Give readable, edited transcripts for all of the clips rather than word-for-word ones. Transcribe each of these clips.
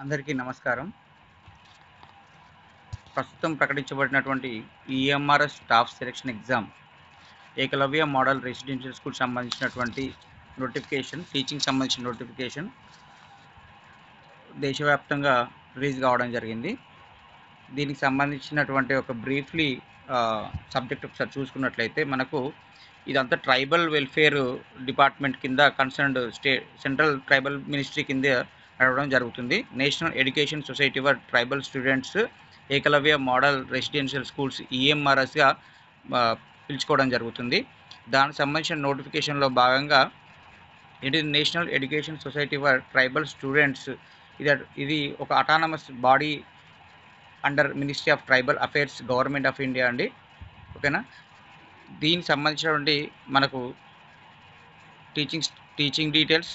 అందరికీ నమస్కారం. ప్రస్తుతం ప్రకటించబడినటువంటి EMRS staff selection exam Eklavya model residential school సంబంధించినటువంటి నోటిఫికేషన్, టీచింగ్ సంబంధించిన నోటిఫికేషన్ దేశవ్యాప్తంగా రిలీజ్ కావడం జరిగింది. దీనికి సంబంధించినటువంటి ఒక బ్రీఫ్లీ సబ్జెక్ట్ ఒకసారి చూసుకున్నట్లయితే మనకు ఇదంతా ట్రైబల్ వెల్ఫేర్ డిపార్ట్మెంట్ కింద కన్సర్న్డ్ సెంట్రల్ ట్రైబల్ మినిస్ట్రీ కింద నడవడం జరుగుతుంది. National education society for tribal students Eklavya model residential schools ఈఎంఆర్ఎస్గా పిలుచుకోవడం జరుగుతుంది. దానికి సంబంధించిన నోటిఫికేషన్లో భాగంగా it is national education society for tribal students. ఇది ఒక autonomous body under ministry of tribal affairs, government of India అండి. ఓకేనా. దీనికి సంబంధించినటువంటి మనకు teaching details,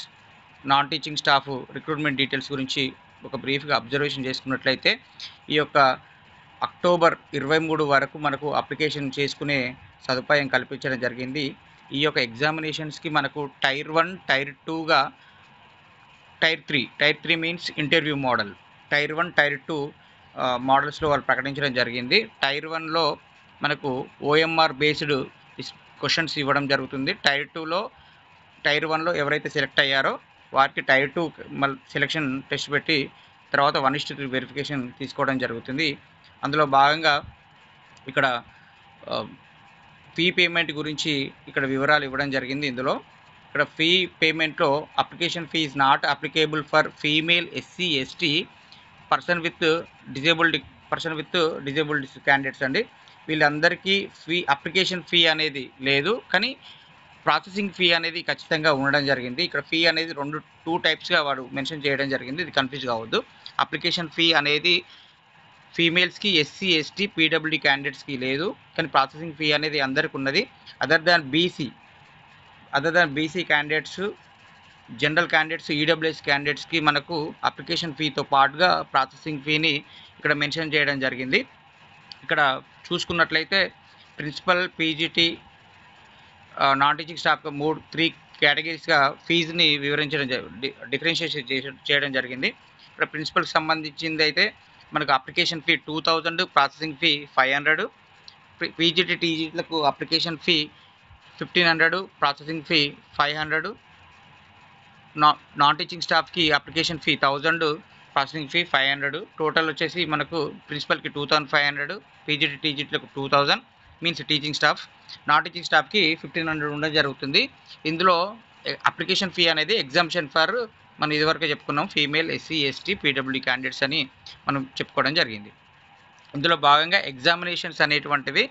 non teaching staff recruitment details గురించి ఒక బ్రీఫ్గా అబ్జర్వేషన్ చేసుకున్నట్లయితే ఈ యొక్క అక్టోబర్ 23 వరకు మనకు అప్లికేషన్ చేసుకునే సదుపాయం కల్పించడం జరిగింది. ఈ యొక్క ఎగ్జామినేషన్స్కి మనకు టైర్ 1, టైర్ 2గా tier 3 means interview model, tier 1, tier 2 మోడల్స్లో వాళ్ళు ప్రకటించడం జరిగింది. టైర్ 1లో మనకు ఓఎంఆర్ బేస్డ్ క్వశ్చన్స్ ఇవ్వడం జరుగుతుంది. టైర్ 1లో ఎవరైతే సెలెక్ట్ అయ్యారో వారికి టైర్ 2 సెలెక్షన్ టెస్ట్ పెట్టి తర్వాత 1:3 వెరిఫికేషన్ తీసుకోవడం జరుగుతుంది. అందులో భాగంగా ఇక్కడ ఫీ పేమెంట్ గురించి ఇక్కడ వివరాలు ఇవ్వడం జరిగింది. ఇక్కడ ఫీ పేమెంట్లో application fee is not applicable for female, SC, ST, person with disabled candidates అండి. వీళ్ళందరికీ అప్లికేషన్ ఫీ అనేది లేదు, కానీ ప్రాసెసింగ్ ఫీ అనేది ఖచ్చితంగా ఉండడం జరిగింది. ఇక్కడ ఫీ అనేది 2 టైప్స్గా వాడు మెన్షన్ చేయడం జరిగింది. ఇది కన్ఫ్యూజ్ కావద్దు. అప్లికేషన్ ఫీ అనేది ఫీమేల్స్కి, ఎస్సీ, ఎస్టీ, పీడబ్ల్యూడీ క్యాండిడేట్స్కి లేదు, కానీ ప్రాసెసింగ్ ఫీ అనేది అందరికి ఉన్నది. Other than BC candidates, general candidates, EWS క్యాండిడేట్స్కి మనకు అప్లికేషన్ ఫీతో పాటుగా ప్రాసెసింగ్ ఫీని ఇక్కడ మెన్షన్ చేయడం జరిగింది. ఇక్కడ చూసుకున్నట్లయితే principal, PGT, non teaching staff 3 కేటగిరీస్గా ఫీజుని డిఫరెన్షియేషన్ చేయడం జరిగింది. ఇక్కడ ప్రిన్సిపల్కి సంబంధించింది అయితే మనకు application fee 2000, processing fee 500. PGT, టీజీటీలకు application fee 1500, processing fee 500. Non teaching స్టాఫ్కి application fee 1000, processing fee 500. Total వచ్చేసి మనకు ప్రిన్సిపల్కి 2500, పీజీటీ, టీజీటీలకు 2000 means teaching staff. Non teaching స్టాఫ్కి 1500 ఉండడం జరుగుతుంది. ఇందులో అప్లికేషన్ ఫీ అనేది ఎగ్జామ్షన్ ఫర్ మనం ఇదివరకు చెప్పుకున్నాం female, SC, ST, PWD candidates అని మనం చెప్పుకోవడం జరిగింది. ఇందులో భాగంగా ఎగ్జామినేషన్స్ అనేటువంటివి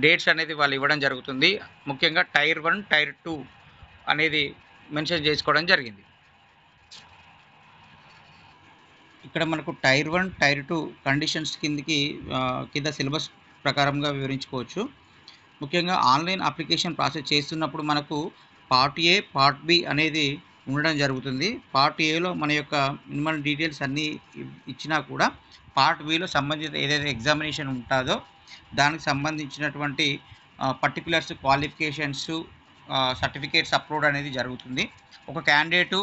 డేట్స్ అనేది వాళ్ళు ఇవ్వడం జరుగుతుంది. ముఖ్యంగా టైర్ 1, టైర్ 2 అనేది మెన్షన్ చేసుకోవడం జరిగింది. ఇక్కడ మనకు టైర్ 1, టైర్ 2 కండిషన్స్ కింద సిలబస్ ప్రకారంగా వివరించుకోవచ్చు. ముఖ్యంగా ఆన్లైన్ అప్లికేషన్ ప్రాసెస్ చేస్తున్నప్పుడు మనకు పార్ట్ ఏ, పార్ట్ బి అనేది ఉండడం జరుగుతుంది. పార్ట్ ఏలో మన యొక్క మినిమల్ డీటెయిల్స్ అన్నీ ఇచ్చినా కూడా పార్ట్ బిలో సంబంధిత ఏదైతే ఎగ్జామినేషన్ ఉంటుందో దానికి సంబంధించినటువంటి పర్టికులర్స్, క్వాలిఫికేషన్స్, సర్టిఫికేట్స్ అప్లోడ్ అనేది జరుగుతుంది. ఒక క్యాండిడేటు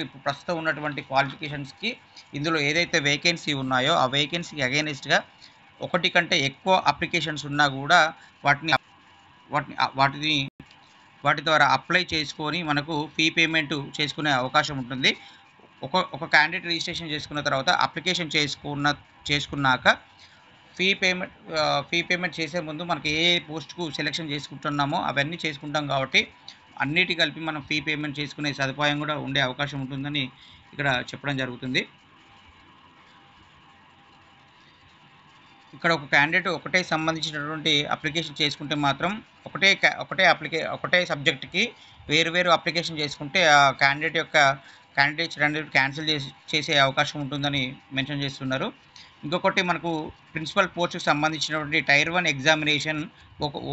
ఇప్పుడు ప్రస్తుతం ఉన్నటువంటి క్వాలిఫికేషన్స్కి ఇందులో ఏదైతే వేకెన్సీ ఉన్నాయో ఆ వేకెన్సీకి అగైనెస్ట్గా 1 కంటే ఎక్కువ అప్లికేషన్స్ ఉన్నా కూడా వాటి ద్వారా అప్లై చేసుకొని మనకు ఫీ పేమెంట్ చేసుకునే అవకాశం ఉంటుంది. ఒక క్యాండిడేట్ రిజిస్ట్రేషన్ చేసుకున్న తర్వాత అప్లికేషన్ చేసుకున్నాక ఫీ పేమెంట్ చేసే ముందు మనకి ఏ పోస్ట్కు సెలెక్షన్ చేసుకుంటున్నామో అవన్నీ చేసుకుంటాం కాబట్టి అన్నిటి కలిపి మనం ఫీ పేమెంట్ చేసుకునే సదుపాయం కూడా ఉండే అవకాశం ఉంటుందని ఇక్కడ చెప్పడం జరుగుతుంది. ఇక్కడ ఒక క్యాండిడేట్ ఒకటే సంబంధించినటువంటి అప్లికేషన్ చేసుకుంటే మాత్రం ఒకటే సబ్జెక్ట్కి వేరు అప్లికేషన్ చేసుకుంటే ఆ క్యాండిడేట్స్ రెండు క్యాన్సిల్ చేసే అవకాశం ఉంటుందని మెన్షన్ చేస్తున్నారు. ఇంకొకటి మనకు ప్రిన్సిపల్ పోస్ట్కి సంబంధించినటువంటి టైర్ 1 ఎగ్జామినేషన్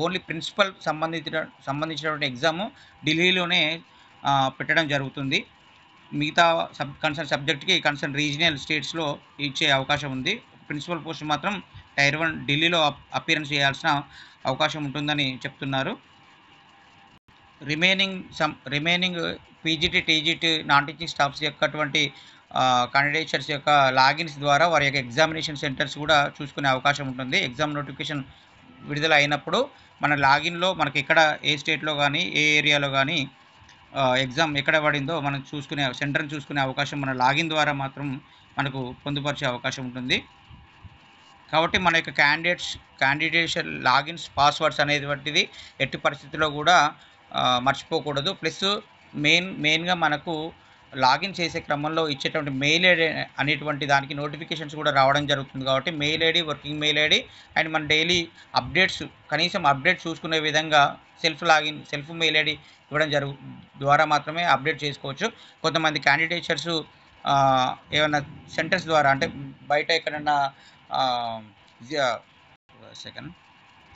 ఓన్లీ ప్రిన్సిపల్ సంబంధించినటువంటి ఎగ్జాము ఢిల్లీలోనే పెట్టడం జరుగుతుంది. మిగతా కన్సర్న్ సబ్జెక్ట్కి కన్సర్న్ రీజనల్ స్టేట్స్లో ఇచ్చే అవకాశం ఉంది. ప్రిన్సిపల్ పోస్ట్ మాత్రం టైర్ 1 ఢిల్లీలో అపియరెన్స్ చేయాల్సిన అవకాశం ఉంటుందని చెప్తున్నారు. Remaining PGT, TGT non teaching staffs యొక్కటువంటి క్యాండిడేట్స్ యొక్క లాగిన్స్ ద్వారా వారి యొక్క ఎగ్జామినేషన్ సెంటర్స్ కూడా చూసుకునే అవకాశం ఉంటుంది. ఎగ్జామ్ నోటిఫికేషన్ విడుదల అయినప్పుడు మన లాగిన్లో మనకి ఎక్కడ ఏ స్టేట్లో కానీ ఏ ఏరియాలో కానీ ఎగ్జామ్ ఎక్కడ పడిందో మనం సెంటర్ని చూసుకునే అవకాశం మన లాగిన్ ద్వారా మాత్రం మనకు పొందుపరిచే అవకాశం ఉంటుంది. కాబట్టి మన యొక్క క్యాండిడేషన్ లాగిన్స్ పాస్వర్డ్స్ అనేటువంటిది ఎట్టి పరిస్థితుల్లో కూడా మర్చిపోకూడదు. ప్లస్ మెయిన్గా మనకు లాగిన్ చేసే క్రమంలో ఇచ్చేటువంటి మెయిల్ ఐడి అనేటువంటి దానికి నోటిఫికేషన్స్ కూడా రావడం జరుగుతుంది. కాబట్టి mail ID, working mail ID and మన డైలీ అప్డేట్స్ కనీసం అప్డేట్ చూసుకునే విధంగా సెల్ఫ్ మెయిల్ ఐడి ఇవ్వడం ద్వారా మాత్రమే అప్డేట్ చేసుకోవచ్చు. కొంతమంది క్యాండిడేట్స్ ఏమైనా సెంటర్స్ ద్వారా అంటే బయట ఎక్కడన్నా సెకండ్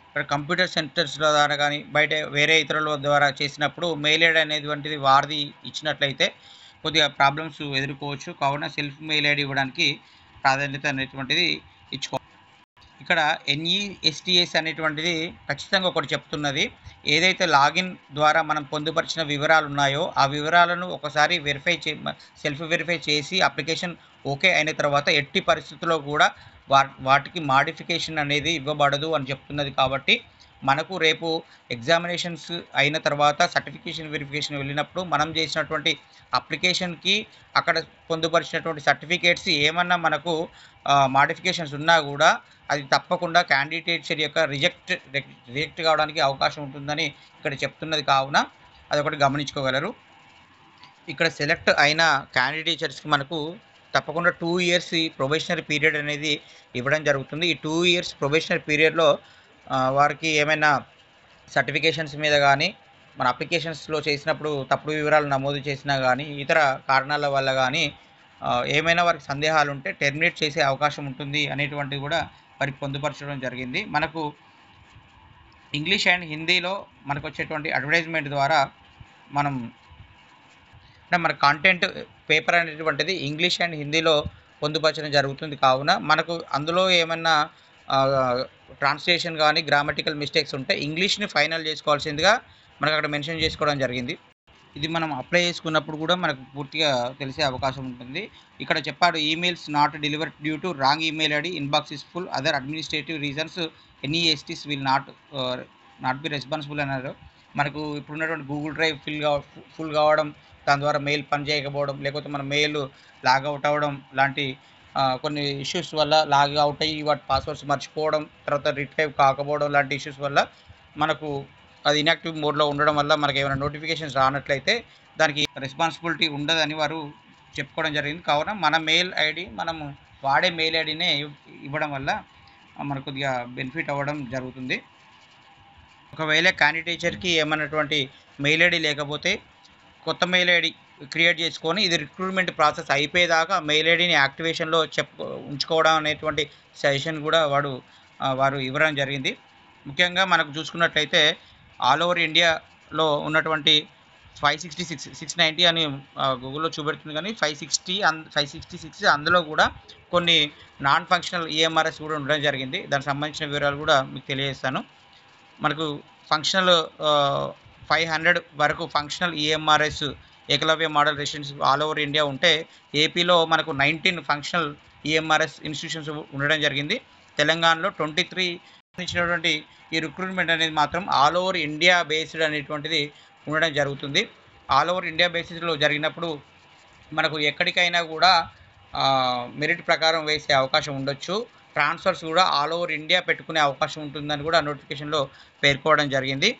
ఇక్కడ కంప్యూటర్ సెంటర్స్ ద్వారా కానీ బయట వేరే ఇతరుల ద్వారా చేసినప్పుడు మెయిల్ ఐడి అనేటువంటిది వారిది ఇచ్చినట్లయితే కొద్దిగా ప్రాబ్లమ్స్ ఎదుర్కోవచ్చు. కావున సెల్ఫ్ మెయిల్ ఐడి ఇవ్వడానికి ప్రాధాన్యత అనేటువంటిది ఇచ్చుకోవాలి. ఇక్కడ NESTS అనేటువంటిది ఖచ్చితంగా ఒకటి చెప్తున్నది. ఏదైతే లాగిన్ ద్వారా మనం పొందుపరిచిన వివరాలు ఉన్నాయో ఆ వివరాలను ఒకసారి సెల్ఫ్ వెరిఫై చేసి అప్లికేషన్ ఓకే అయిన తర్వాత ఎట్టి పరిస్థితుల్లో కూడా వాటికి మాడిఫికేషన్ అనేది ఇవ్వబడదు అని చెప్తున్నది. కాబట్టి మనకు రేపు ఎగ్జామినేషన్స్ అయిన తర్వాత సర్టిఫికేషన్ వెరిఫికేషన్ వెళ్ళినప్పుడు మనం చేసినటువంటి అప్లికేషన్కి అక్కడ పొందుపరిచినటువంటి సర్టిఫికేట్స్ ఏమన్నా మనకు మాడిఫికేషన్స్ ఉన్నా కూడా అది తప్పకుండా క్యాండిడేట్స్ యొక్క రిజెక్ట్ కావడానికి అవకాశం ఉంటుందని ఇక్కడ చెప్తున్నది. కావున అదొకటి గమనించుకోగలరు. ఇక్కడ సెలెక్ట్ అయిన క్యాండిడేట్స్కి మనకు తప్పకుండా 2 years ప్రొబేషనరీ పీరియడ్ అనేది ఇవ్వడం జరుగుతుంది. ఈ 2 years ప్రొబేషనరీ పీరియడ్లో వారికి ఏమైనా సర్టిఫికేషన్స్ మీద కానీ మన అప్లికేషన్స్లో చేసినప్పుడు తప్పుడు వివరాలు నమోదు చేసినా కానీ ఇతర కారణాల వల్ల కానీ ఏమైనా వారికి సందేహాలు ఉంటే టెర్మినేట్ చేసే అవకాశం ఉంటుంది అనేటువంటిది కూడా వారికి పొందుపరచడం జరిగింది. మనకు ఇంగ్లీష్ అండ్ హిందీలో మనకు వచ్చేటువంటి అడ్వర్టైజ్మెంట్ ద్వారా మన కంటెంట్ పేపర్ అనేటువంటిది ఇంగ్లీష్ అండ్ హిందీలో పొందుపరచడం జరుగుతుంది. కావున మనకు అందులో ఏమన్నా ట్రాన్స్లేషన్ కానీ గ్రామటికల్ మిస్టేక్స్ ఉంటే ఇంగ్లీష్ని ఫైనల్ చేసుకోవాల్సిందిగా మనకు అక్కడ మెన్షన్ చేసుకోవడం జరిగింది. ఇది మనం అప్లై చేసుకున్నప్పుడు కూడా మనకు పూర్తిగా తెలిసే అవకాశం ఉంటుంది. ఇక్కడ చెప్పాడు, emails not delivered due to wrong email ID, inbox is full, other administrative reasons, NESTS will not be responsible అన్నారు. మనకు ఇప్పుడున్నటువంటి గూగుల్ డ్రైవ్ ఫుల్ కావడం, దాని ద్వారా మెయిల్ పనిచేయకపోవడం, లేకపోతే మన మెయిల్ లాగౌట్ అవ్వడం లాంటి కొన్ని ఇష్యూస్ వల్ల లాగౌట్ అయ్యి వాటి పాస్వర్డ్స్ మర్చిపోవడం, తర్వాత రిట్రైవ్ కాకపోవడం లాంటి ఇష్యూస్ వల్ల మనకు అది ఇన్యాక్టివ్ మోడ్లో ఉండడం వల్ల మనకి ఏమైనా నోటిఫికేషన్స్ రానట్లయితే దానికి రెస్పాన్సిబిలిటీ ఉండదని వారు చెప్పుకోవడం జరిగింది. కావున మన మెయిల్ ఐడి మనము వాడే మెయిల్ ఐడినే ఇవ్వడం వల్ల మనకు కొద్దిగా బెనిఫిట్ అవ్వడం జరుగుతుంది. ఒకవేళ క్యాండిడేట్కి ఏమన్నటువంటి మెయిల్ ఐడి లేకపోతే కొత్త మెయిల్ ఐడి క్రియేట్ చేసుకొని ఇది రిక్రూట్మెంట్ ప్రాసెస్ అయిపోయేదాకా మెయిల్ ఐడిని యాక్టివేషన్లో ఉంచుకోవడం అనేటువంటి సజెషన్ కూడా వారు ఇవ్వడం జరిగింది. ముఖ్యంగా మనకు చూసుకున్నట్లయితే ఆల్ ఓవర్ ఇండియాలో ఉన్నటువంటి 566 690 అని గూగుల్లో చూపెడుతుంది, కానీ 566 అందులో కూడా కొన్ని నాన్ ఫంక్షనల్ EMRS కూడా ఉండడం జరిగింది. దానికి సంబంధించిన వివరాలు కూడా మీకు తెలియజేస్తాను. మనకు ఫంక్షనల్ 500 వరకు functional EMRS Eklavya model residency all over India ఉంటే ఏపీలో మనకు 19 ఫంక్షనల్ EMRS ఇన్స్టిట్యూషన్స్ ఉండడం జరిగింది. తెలంగాణలో 23 ఇచ్చినటువంటి ఈ రిక్రూట్మెంట్ అనేది మాత్రం ఆల్ ఓవర్ ఇండియా బేస్డ్ అనేటువంటిది ఉండడం జరుగుతుంది. ఆల్ ఓవర్ ఇండియా బేసిస్లో జరిగినప్పుడు మనకు ఎక్కడికైనా కూడా మెరిట్ ప్రకారం వేసే అవకాశం ఉండొచ్చు. ట్రాన్స్ఫర్స్ కూడా ఆల్ ఓవర్ ఇండియా పెట్టుకునే అవకాశం ఉంటుందని కూడా నోటిఫికేషన్లో పేర్కోవడం జరిగింది.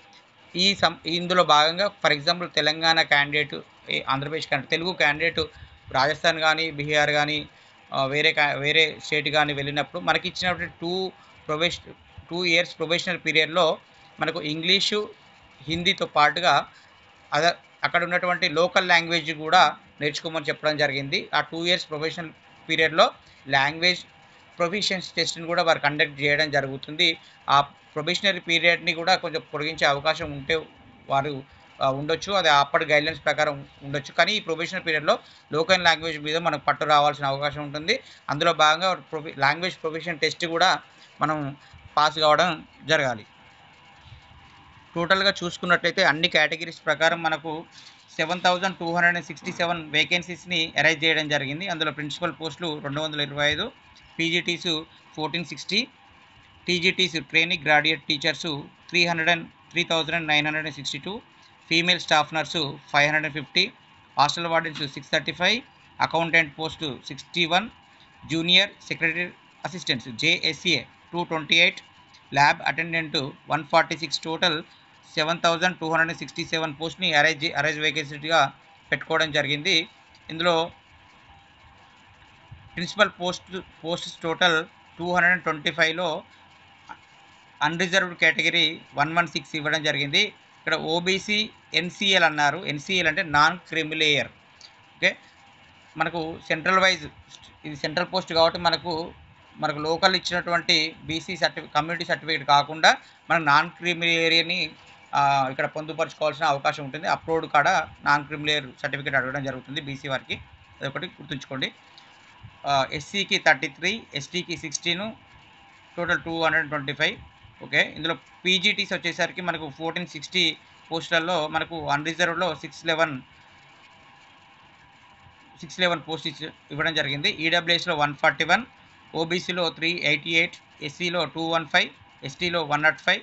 ఇందులో భాగంగా for example Telangana candidate, Andhra Pradesh candidate, Telugu candidate Rajasthan కానీ బీహార్ కానీ వేరే స్టేట్ కానీ వెళ్ళినప్పుడు మనకి ఇచ్చినటువంటి 2 years ప్రొబేషనల్ పీరియడ్లో మనకు ఇంగ్లీషు హిందీతో పాటుగా అక్కడ ఉన్నటువంటి లోకల్ లాంగ్వేజ్ కూడా నేర్చుకోమని చెప్పడం జరిగింది. ఆ 2 years ప్రొబేషనల్ పీరియడ్లో లాంగ్వేజ్ ప్రొఫిషియన్సీ టెస్ట్ని కూడా వారు కండక్ట్ చేయడం జరుగుతుంది. ఆ ప్రొబేషనరీ పీరియడ్ని కూడా కొంచెం పొడిగించే అవకాశం ఉంటే వారు ఉండొచ్చు, అది అప్పటి గైడ్లైన్స్ ప్రకారం ఉండొచ్చు. కానీ ఈ ప్రొబేషనరీ పీరియడ్లో లోకల్ లాంగ్వేజ్ మీద మనకు పట్టు రావాల్సిన అవకాశం ఉంటుంది. అందులో భాగంగా లాంగ్వేజ్ ప్రొఫిషియన్ టెస్ట్ కూడా మనం పాస్ కావడం జరగాలి. టోటల్గా చూసుకున్నట్లయితే అన్ని కేటగిరీస్ ప్రకారం మనకు 7,267 వేకెన్సీస్ని అరైజ్ చేయడం జరిగింది. అందులో ప్రిన్సిపల్ పోస్టులు 225, PGTs 1460, TGTs training graduate teachers 3,962, female staff nurse 550, hostel wardens 635, accountant post 61, junior secretary assistants JSA 228, lab attendant 146, total 7,267 పోస్ట్ని అరైజ్ వేకెన్సీగా పెట్టుకోవడం జరిగింది. ఇందులో ప్రిన్సిపల్ పోస్ట్స్ టోటల్ 225లో అన్రిజర్వ్డ్ కేటగిరీ 116 ఇవ్వడం జరిగింది. ఇక్కడ ఓబీసీ ఎన్సీఎల్ అన్నారు. ఎన్సీఎల్ అంటే నాన్ క్రిమిలేయర్. ఓకే, మనకు సెంట్రల్ వైజ్ ఇది సెంట్రల్ పోస్ట్ కాబట్టి మనకు లోకల్ ఇచ్చినటువంటి బీసీ కమ్యూనిటీ సర్టిఫికేట్ కాకుండా మనం నాన్ క్రిమిలేయర్ని ఇక్కడ పొందుపరుచుకోవాల్సిన అవకాశం ఉంటుంది. అప్లోడ్ కాడ నాన్ క్రిమిలేయర్ సర్టిఫికేట్ అడగడం జరుగుతుంది బీసీ వారికి, అదొకటి గుర్తుంచుకోండి. ఎస్సీకి 33, ఎస్టీకి 16, టోటల్ 225. ఓకే, ఇందులో పీజీటీస్ వచ్చేసరికి మనకు 1460 పోస్టులలో మనకు అన్రిజర్వ్డ్లో 611 పోస్ట్ ఇవ్వడం జరిగింది. ఈడబ్ల్యూఎస్లో 141, ఓబీసీలో 388, ఎస్సీలో 215, ఎస్టీలో 105.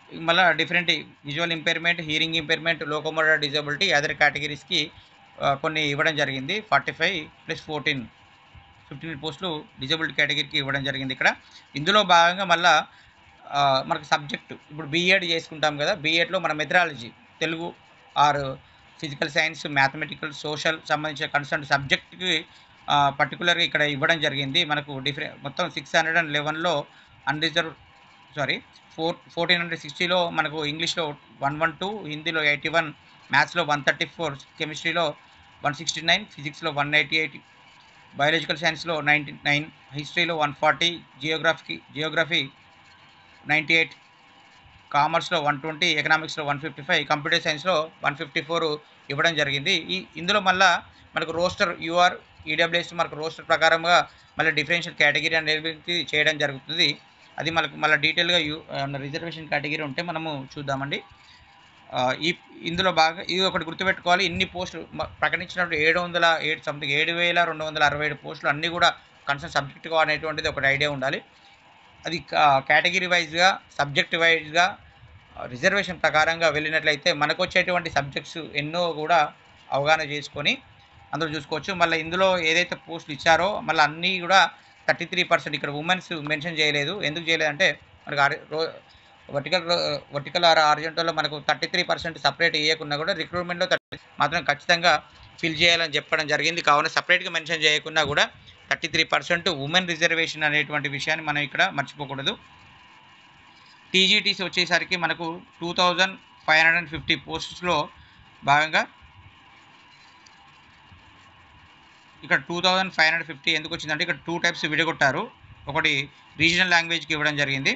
మళ్ళీ different visual impairment, hearing impairment, locomotor disability, other కేటగిరీస్కి కొన్ని ఇవ్వడం జరిగింది. 45 + 14 15 పోస్టులు డిజబిలిటీ కేటగిరీకి ఇవ్వడం జరిగింది. ఇక్కడ ఇందులో భాగంగా మళ్ళీ మనకు సబ్జెక్టు ఇప్పుడు బీఎడ్ చేసుకుంటాం కదా, బీఎడ్లో మన methodology Telugu or physical science, mathematical, social సంబంధించిన కన్సర్న్ సబ్జెక్ట్కి పర్టికులర్గా ఇక్కడ ఇవ్వడం జరిగింది. మనకు మొత్తం 611లో అన్రిజర్వ్ 1460లో మనకు ఇంగ్లీష్లో 112, హిందీలో 81, మ్యాథ్స్లో 134, కెమిస్ట్రీలో 169, ఫిజిక్స్లో 188, బయాలజికల్ సైన్స్లో 99, హిస్టరీలో 140, జియోగ్రఫీ 98, కామర్స్లో 120, ఎకనామిక్స్లో 155, కంప్యూటర్ సైన్స్లో 154 ఇవ్వడం జరిగింది. ఇందులో మళ్ళీ మనకు రోస్టర్ యూఆర్ ఈడబ్ల్యూఎస్ మనకు రోస్టర్ ప్రకారంగా మళ్ళీ డిఫరెన్షియల్ కేటగిరీ అనేది చేయడం జరుగుతుంది. అది మళ్ళీ డీటెయిల్గా రిజర్వేషన్ కేటగిరీ ఉంటే మనము చూద్దామండి. ఇందులో బాగా ఇది ఒకటి గుర్తుపెట్టుకోవాలి, ఇన్ని పోస్టులు ప్రకటించినప్పుడు 7,267 పోస్టులు అన్నీ కూడా కన్సర్న్ సబ్జెక్టుగా అనేటువంటిది ఒకటి ఐడియా ఉండాలి. అది కేటగిరీ వైజ్గా, సబ్జెక్ట్ వైజ్గా రిజర్వేషన్ ప్రకారంగా వెళ్ళినట్లయితే మనకు వచ్చేటువంటి సబ్జెక్ట్స్ ఎన్నో కూడా అవగాహన చేసుకొని అందులో చూసుకోవచ్చు. మళ్ళీ ఇందులో ఏదైతే పోస్టులు ఇచ్చారో మళ్ళీ అన్నీ కూడా 33%. ఇక్కడ ఉమెన్స్ మెన్షన్ చేయలేదు. ఎందుకు చేయలేదంటే మనకు వర్టికల్ ఆర్ హారిజాంటల్లో మనకు 33% సపరేట్ ఇవ్వకున్నా కూడా రిక్రూట్మెంట్లో మాత్రం ఖచ్చితంగా ఫిల్ చేయాలని చెప్పడం జరిగింది. కావున సపరేట్గా మెన్షన్ చేయకున్నా కూడా 33% ఉమెన్ రిజర్వేషన్ అనేటువంటి విషయాన్ని మనం ఇక్కడ మర్చిపోకూడదు. టీజీటీసీ వచ్చేసరికి మనకు 2,550 పోస్ట్స్లో భాగంగా ఇక్కడ 2,550 ఎందుకు వచ్చిందంటే ఇక్కడ 2 టైప్స్ విడగొట్టారు. ఒకటి రీజనల్ లాంగ్వేజ్కి ఇవ్వడం జరిగింది,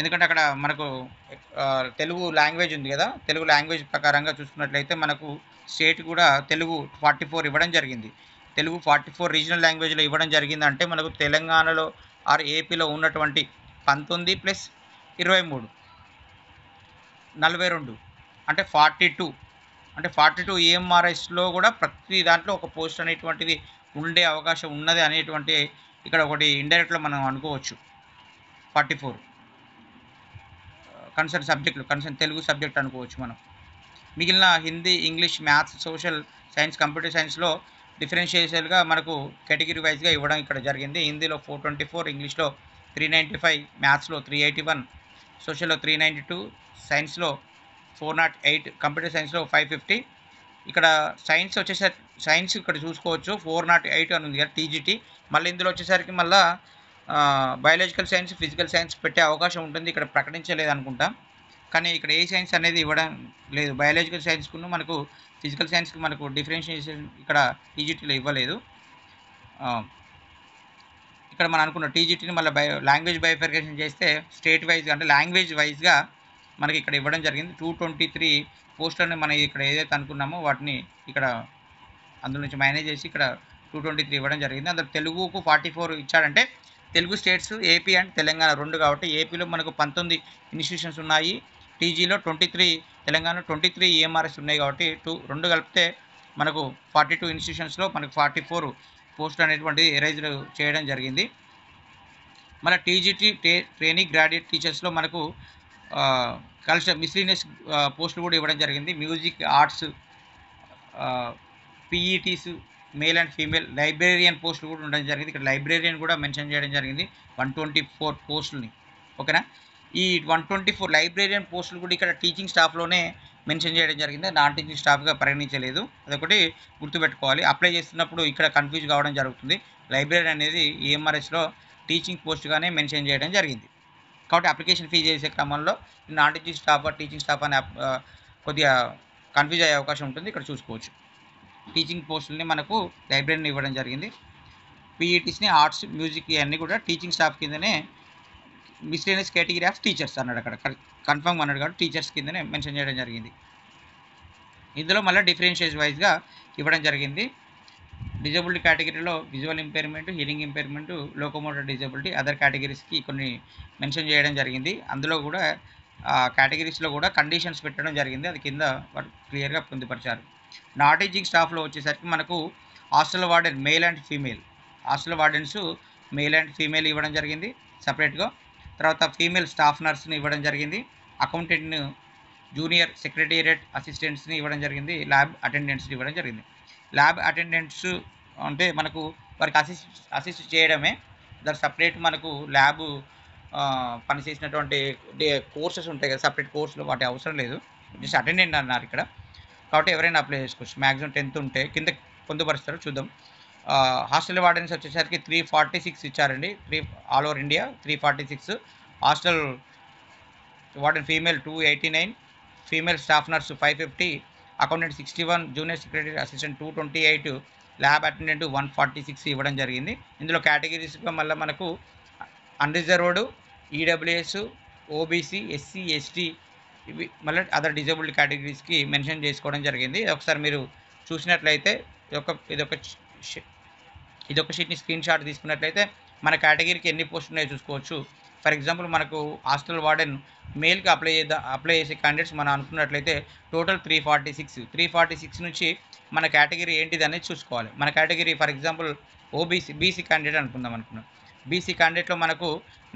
ఎందుకంటే అక్కడ మనకు తెలుగు లాంగ్వేజ్ ఉంది కదా, తెలుగు లాంగ్వేజ్ ప్రకారంగా చూసుకున్నట్లయితే మనకు స్టేట్ కూడా తెలుగు 44 ఇవ్వడం జరిగింది. తెలుగు 44 రీజనల్ లాంగ్వేజ్లో ఇవ్వడం జరిగిందంటే మనకు తెలంగాణలో ఆర్ ఏపీలో ఉన్నటువంటి 19 + 23 42 అంటే 42. అంటే 42 EMRSలో కూడా ప్రతి దాంట్లో ఒక పోస్ట్ అనేటువంటిది ఉండే అవకాశం ఉన్నది అనేటువంటి ఇక్కడ ఒకటి ఇండైరెక్ట్లో మనం అనుకోవచ్చు. 44 కన్సర్న్ సబ్జెక్టులు, కన్సర్న్ తెలుగు సబ్జెక్ట్ అనుకోవచ్చు మనం. మిగిలిన Hindi, English, maths, social science, computer సైన్స్లో డిఫరెన్షియేషన్గా మనకు కేటగిరీ వైజ్గా ఇవ్వడం ఇక్కడ జరిగింది. హిందీలో 424, ఇంగ్లీష్లో 395, మ్యాథ్స్లో 381, సోషల్లో 392, సైన్స్లో 408, కంప్యూటర్ సైన్స్లో 550. ఇక్కడ సైన్స్ వచ్చేసరికి సైన్స్ ఇక్కడ చూసుకోవచ్చు 408 అని ఉంది కదా టీజీటీ. మళ్ళీ ఇందులో వచ్చేసరికి మళ్ళీ బయాలజికల్ సైన్స్, ఫిజికల్ సైన్స్ పెట్టే అవకాశం ఉంటుంది. ఇక్కడ ప్రకటించలేదు అనుకుంటా, కానీ ఇక్కడ ఏ సైన్స్ అనేది ఇవ్వడం లేదు. బయాలజికల్ సైన్స్కు మనకు ఫిజికల్ సైన్స్కి మనకు డిఫరెన్షియేషన్ ఇక్కడ టీజీటీలో ఇవ్వలేదు. ఇక్కడ మనం అనుకున్న టీజీటీని మళ్ళీ లాంగ్వేజ్ బైఫర్కేషన్ చేస్తే స్టేట్ వైజ్ అంటే లాంగ్వేజ్ వైజ్గా మనకి ఇక్కడ ఇవ్వడం జరిగింది. 223 పోస్టులను మనం ఇక్కడ ఏదైతే అనుకున్నామో వాటిని ఇక్కడ అందులో నుంచి మేనేజ్ చేసి ఇక్కడ 223 ఇవ్వడం జరిగింది. అందులో తెలుగుకు 44 ఇచ్చాడంటే Telugu states AP and Telangana 2 కాబట్టి ఏపీలో మనకు 19 ఇన్స్టిట్యూషన్స్ ఉన్నాయి, టీజీలో 23, తెలంగాణ 23 ఈఎంఆర్ఎస్ ఉన్నాయి కాబట్టి రెండు కలిపితే మనకు 42 ఇన్స్టిట్యూషన్స్లో మనకు 44 పోస్టులు అనేటువంటిది ఎరైజ్ చేయడం జరిగింది. మన టీజీటీ ట్రైనింగ్ గ్రాడ్యుయేట్ టీచర్స్లో మనకు కల్చర్ మిస్లీనియస్ పోస్టులు కూడా ఇవ్వడం జరిగింది. Music, arts, PETs, male and female, librarian పోస్టులు కూడా ఉండడం జరిగింది. ఇక్కడ లైబ్రేరియన్ కూడా మెన్షన్ చేయడం జరిగింది 124 పోస్టులని. ఓకేనా, ఈ 124 లైబ్రేరియన్ పోస్టులు కూడా ఇక్కడ టీచింగ్ స్టాఫ్లోనే మెన్షన్ చేయడం జరిగింది, నాన్ టీచింగ్ స్టాఫ్గా పరిగణించలేదు. అదొకటి గుర్తుపెట్టుకోవాలి. అప్లై చేస్తున్నప్పుడు ఇక్కడ కన్ఫ్యూజ్ కావడం జరుగుతుంది. లైబ్రరీ అనేది ఈఎంఆర్ఎస్లో టీచింగ్ పోస్ట్గానే మెన్షన్ చేయడం జరిగింది. కాబట్టి అప్లికేషన్ ఫీ చేసే క్రమంలో non teaching staff, teaching staff అనే కొద్దిగా కన్ఫ్యూజ్ అయ్యే అవకాశం ఉంటుంది. ఇక్కడ చూసుకోవచ్చు. టీచింగ్ పోస్టులని మనకు లైబ్రరీని ఇవ్వడం జరిగింది. పీఈటీస్ని, ఆర్ట్స్, మ్యూజిక్ ఇవన్నీ కూడా టీచింగ్ స్టాఫ్ కిందనే మిస్లేనియస్ కేటగిరీ ఆఫ్ టీచర్స్ అన్నాడు, అక్కడ కన్ఫర్మ్ అన్నాడు కాబట్టి టీచర్స్ కిందనే మెన్షన్ చేయడం జరిగింది. ఇందులో మళ్ళీ డిఫరెన్షియేషన్ వైజ్గా ఇవ్వడం జరిగింది. డిజబిలిటీ కేటగిరీలో visual impairment, hearing impairment, locomotor disability, other కేటగిరీస్కి కొన్ని మెన్షన్ చేయడం జరిగింది. అందులో కూడా కేటగిరీస్లో కూడా కండిషన్స్ పెట్టడం జరిగింది. అది కింద క్లియర్గా పొందుపరిచారు. నాన్ టీచింగ్ స్టాఫ్లో వచ్చేసరికి మనకు hostel warden male and female, hostel wardens male and female ఇవ్వడం జరిగింది సపరేట్గా. తర్వాత ఫీమేల్ స్టాఫ్ నర్స్ని ఇవ్వడం జరిగింది. అకౌంటెంట్ను, జూనియర్ సెక్రటేరియట్ అసిస్టెంట్స్ని ఇవ్వడం జరిగింది. ల్యాబ్ అటెండెంట్స్ని ఇవ్వడం జరిగింది. ల్యాబ్ అటెండెంట్స్ అంటే మనకు వారికి అసిస్ట్ చేయడమే, దాని సపరేట్ మనకు ల్యాబ్ పనిచేసినటువంటి కోర్సెస్ ఉంటాయి కదా, సపరేట్ కోర్సులు, వాటి అవసరం లేదు. జస్ట్ అటెండెంట్ అన్నారు ఇక్కడ, కాబట్టి ఎవరైనా అప్లై చేసుకోవచ్చు. మ్యాక్సిమం 10th ఉంటే కింద పొందుపరుస్తారు, చూద్దాం. హాస్టల్ వార్డెన్స్ వచ్చేసరికి 346 ఇచ్చారండి. All over India 346. Hostel warden female 289, female staff nurse 550, accountant 61, junior secretary assistant 228, lab attendant 146 ఇవ్వడం జరిగింది. ఇందులో కేటగిరీస్గా మళ్ళీ మనకు unreserved, EWS, OBC, SC, ST, ఇవి మళ్ళీ అదర్ డిజబిలిటీ కేటగిరీస్కి మెన్షన్ చేసుకోవడం జరిగింది. ఒకసారి మీరు చూసినట్లయితే ఇదొక షీట్ని స్క్రీన్ షాట్ తీసుకున్నట్లయితే మన కేటగిరీకి ఎన్ని పోస్టులు ఉన్నాయో చూసుకోవచ్చు. ఫర్ ఎగ్జాంపుల్ మనకు హాస్టల్ వార్డెన్ మేల్కి అప్లై చేసే క్యాండిడేట్స్ మనం అనుకున్నట్లయితే టోటల్ 346 నుంచి మన కేటగిరీ ఏంటిది అనేది చూసుకోవాలి. మన category for example BC candidate అనుకున్నాం. బీసీ క్యాండిడేట్లో మనకు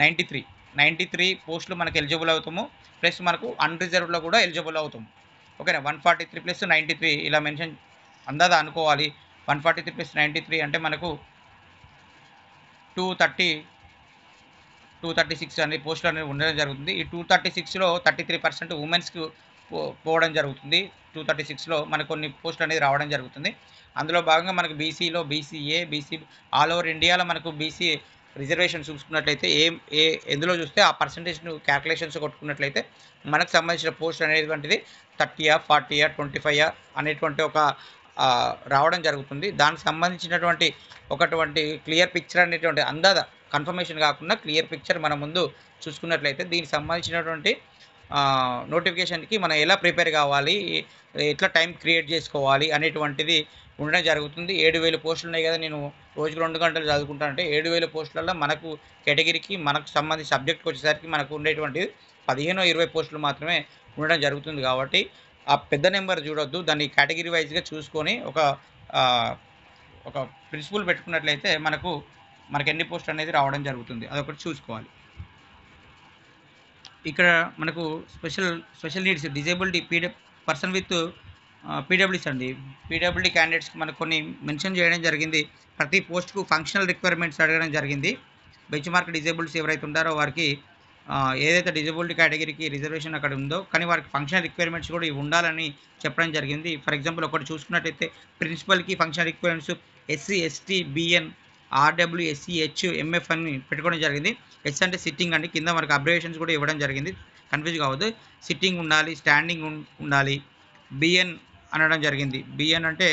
93 పోస్టులు మనకు ఎలిజిబుల్ అవుతాము, ప్లస్ మనకు అన్రిజర్వ్డ్లో కూడా ఎలిజిబుల్ అవుతాము. ఓకేనా, 143 + 93 ఇలా మెన్షన్ అందాదా అనుకోవాలి. 143 + 93 అంటే మనకు 236 అనే పోస్టులు అనేవి ఉండడం జరుగుతుంది. ఈ 236లో 33% ఉమెన్స్కి పోవడం జరుగుతుంది. 236లో మనకు కొన్ని పోస్టులు అనేది రావడం జరుగుతుంది. అందులో భాగంగా మనకు బీసీలో బీసీఏ, బీసీ ఆల్ ఓవర్ ఇండియాలో మనకు బీసీ రిజర్వేషన్ చూసుకున్నట్లయితే ఎందులో చూస్తే ఆ పర్సంటేజ్ను క్యాల్కులేషన్స్ కొట్టుకున్నట్లయితే మనకు సంబంధించిన పోస్ట్ అనేటువంటిది 30, 40, 25 అనేటువంటి ఒక రావడం జరుగుతుంది. దానికి సంబంధించినటువంటి క్లియర్ పిక్చర్ అనేటువంటి అందాద కన్ఫర్మేషన్ కాకుండా క్లియర్ పిక్చర్ మన ముందు చూసుకున్నట్లయితే దీనికి సంబంధించినటువంటి నోటిఫికేషన్కి మనం ఎలా ప్రిపేర్ కావాలి, ఎట్లా టైం క్రియేట్ చేసుకోవాలి అనేటువంటిది ఉండడం జరుగుతుంది. 7000 పోస్టులు ఉన్నాయి కదా, నేను రోజుకు 2 గంటలు చదువుకుంటానంటే 7000 పోస్టులలో మనకు కేటగిరీకి మనకు సంబంధించి సబ్జెక్ట్కి వచ్చేసరికి మనకు ఉండేటువంటి 15-20 పోస్టులు మాత్రమే ఉండడం జరుగుతుంది. కాబట్టి ఆ పెద్ద నెంబర్ చూడొద్దు, దాన్ని కేటగిరీ వైజ్గా చూసుకొని ఒక ప్రిన్సిపల్ పెట్టుకున్నట్లయితే మనకు ఎన్ని పోస్టులు అనేది రావడం జరుగుతుంది, అదొకటి చూసుకోవాలి. ఇక్కడ మనకు special needs, disability, person with పీడబ్ల్యూస్ అండి. పీడబ్ల్యూడీ క్యాండిడేట్స్కి మనకు కొన్ని మెన్షన్ చేయడం జరిగింది. ప్రతి పోస్ట్కు ఫంక్షనల్ రిక్వైర్మెంట్స్ అడగడం జరిగింది. బెంచ్ మార్క్ డిజేబుల్స్ ఎవరైతే ఉంటారో వారికి ఏదైతే డిజబిలిటీ కేటగిరీకి రిజర్వేషన్ అక్కడ ఉందో కానీ వారికి ఫంక్షనల్ రిక్వైర్మెంట్స్ కూడా ఇవి ఉండాలని చెప్పడం జరిగింది. ఫర్ ఎగ్జాంపుల్ ఒకటి చూసుకున్నట్టయితే ప్రిన్సిపల్కి functional requirements SC, ST, BN, RW, SC, H, MF అని పెట్టుకోవడం జరిగింది. ఎస్ అంటే సిట్టింగ్ అండి, కింద మనకు అబ్రివేషన్స్ కూడా ఇవ్వడం జరిగింది, కన్ఫ్యూజ్ కావద్దు. సిట్టింగ్ ఉండాలి, స్టాండింగ్ ఉండాలి. బిఎన్ అనడం జరిగింది. బిఎన్ అంటే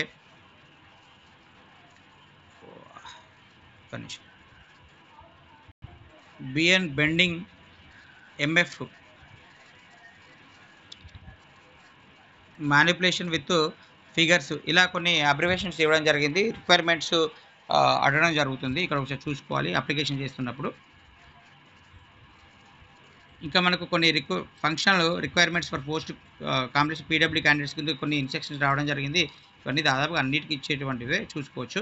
BN bending, MF manipulation with figures, ఇలా కొన్ని అబ్రివేషన్స్ ఇవ్వడం జరిగింది. రిక్వైర్మెంట్స్ అడగడం జరుగుతుంది. ఇక్కడ ఒకసారి చూసుకోవాలి అప్లికేషన్ చేస్తున్నప్పుడు. ఇంకా మనకు కొన్ని functional requirements for post competition PW candidates కింద కొన్ని ఇన్స్ట్రక్షన్స్ రావడం జరిగింది. ఇవన్నీ దాదాపుగా అన్నిటికీ ఇచ్చేటువంటివే చూసుకోవచ్చు.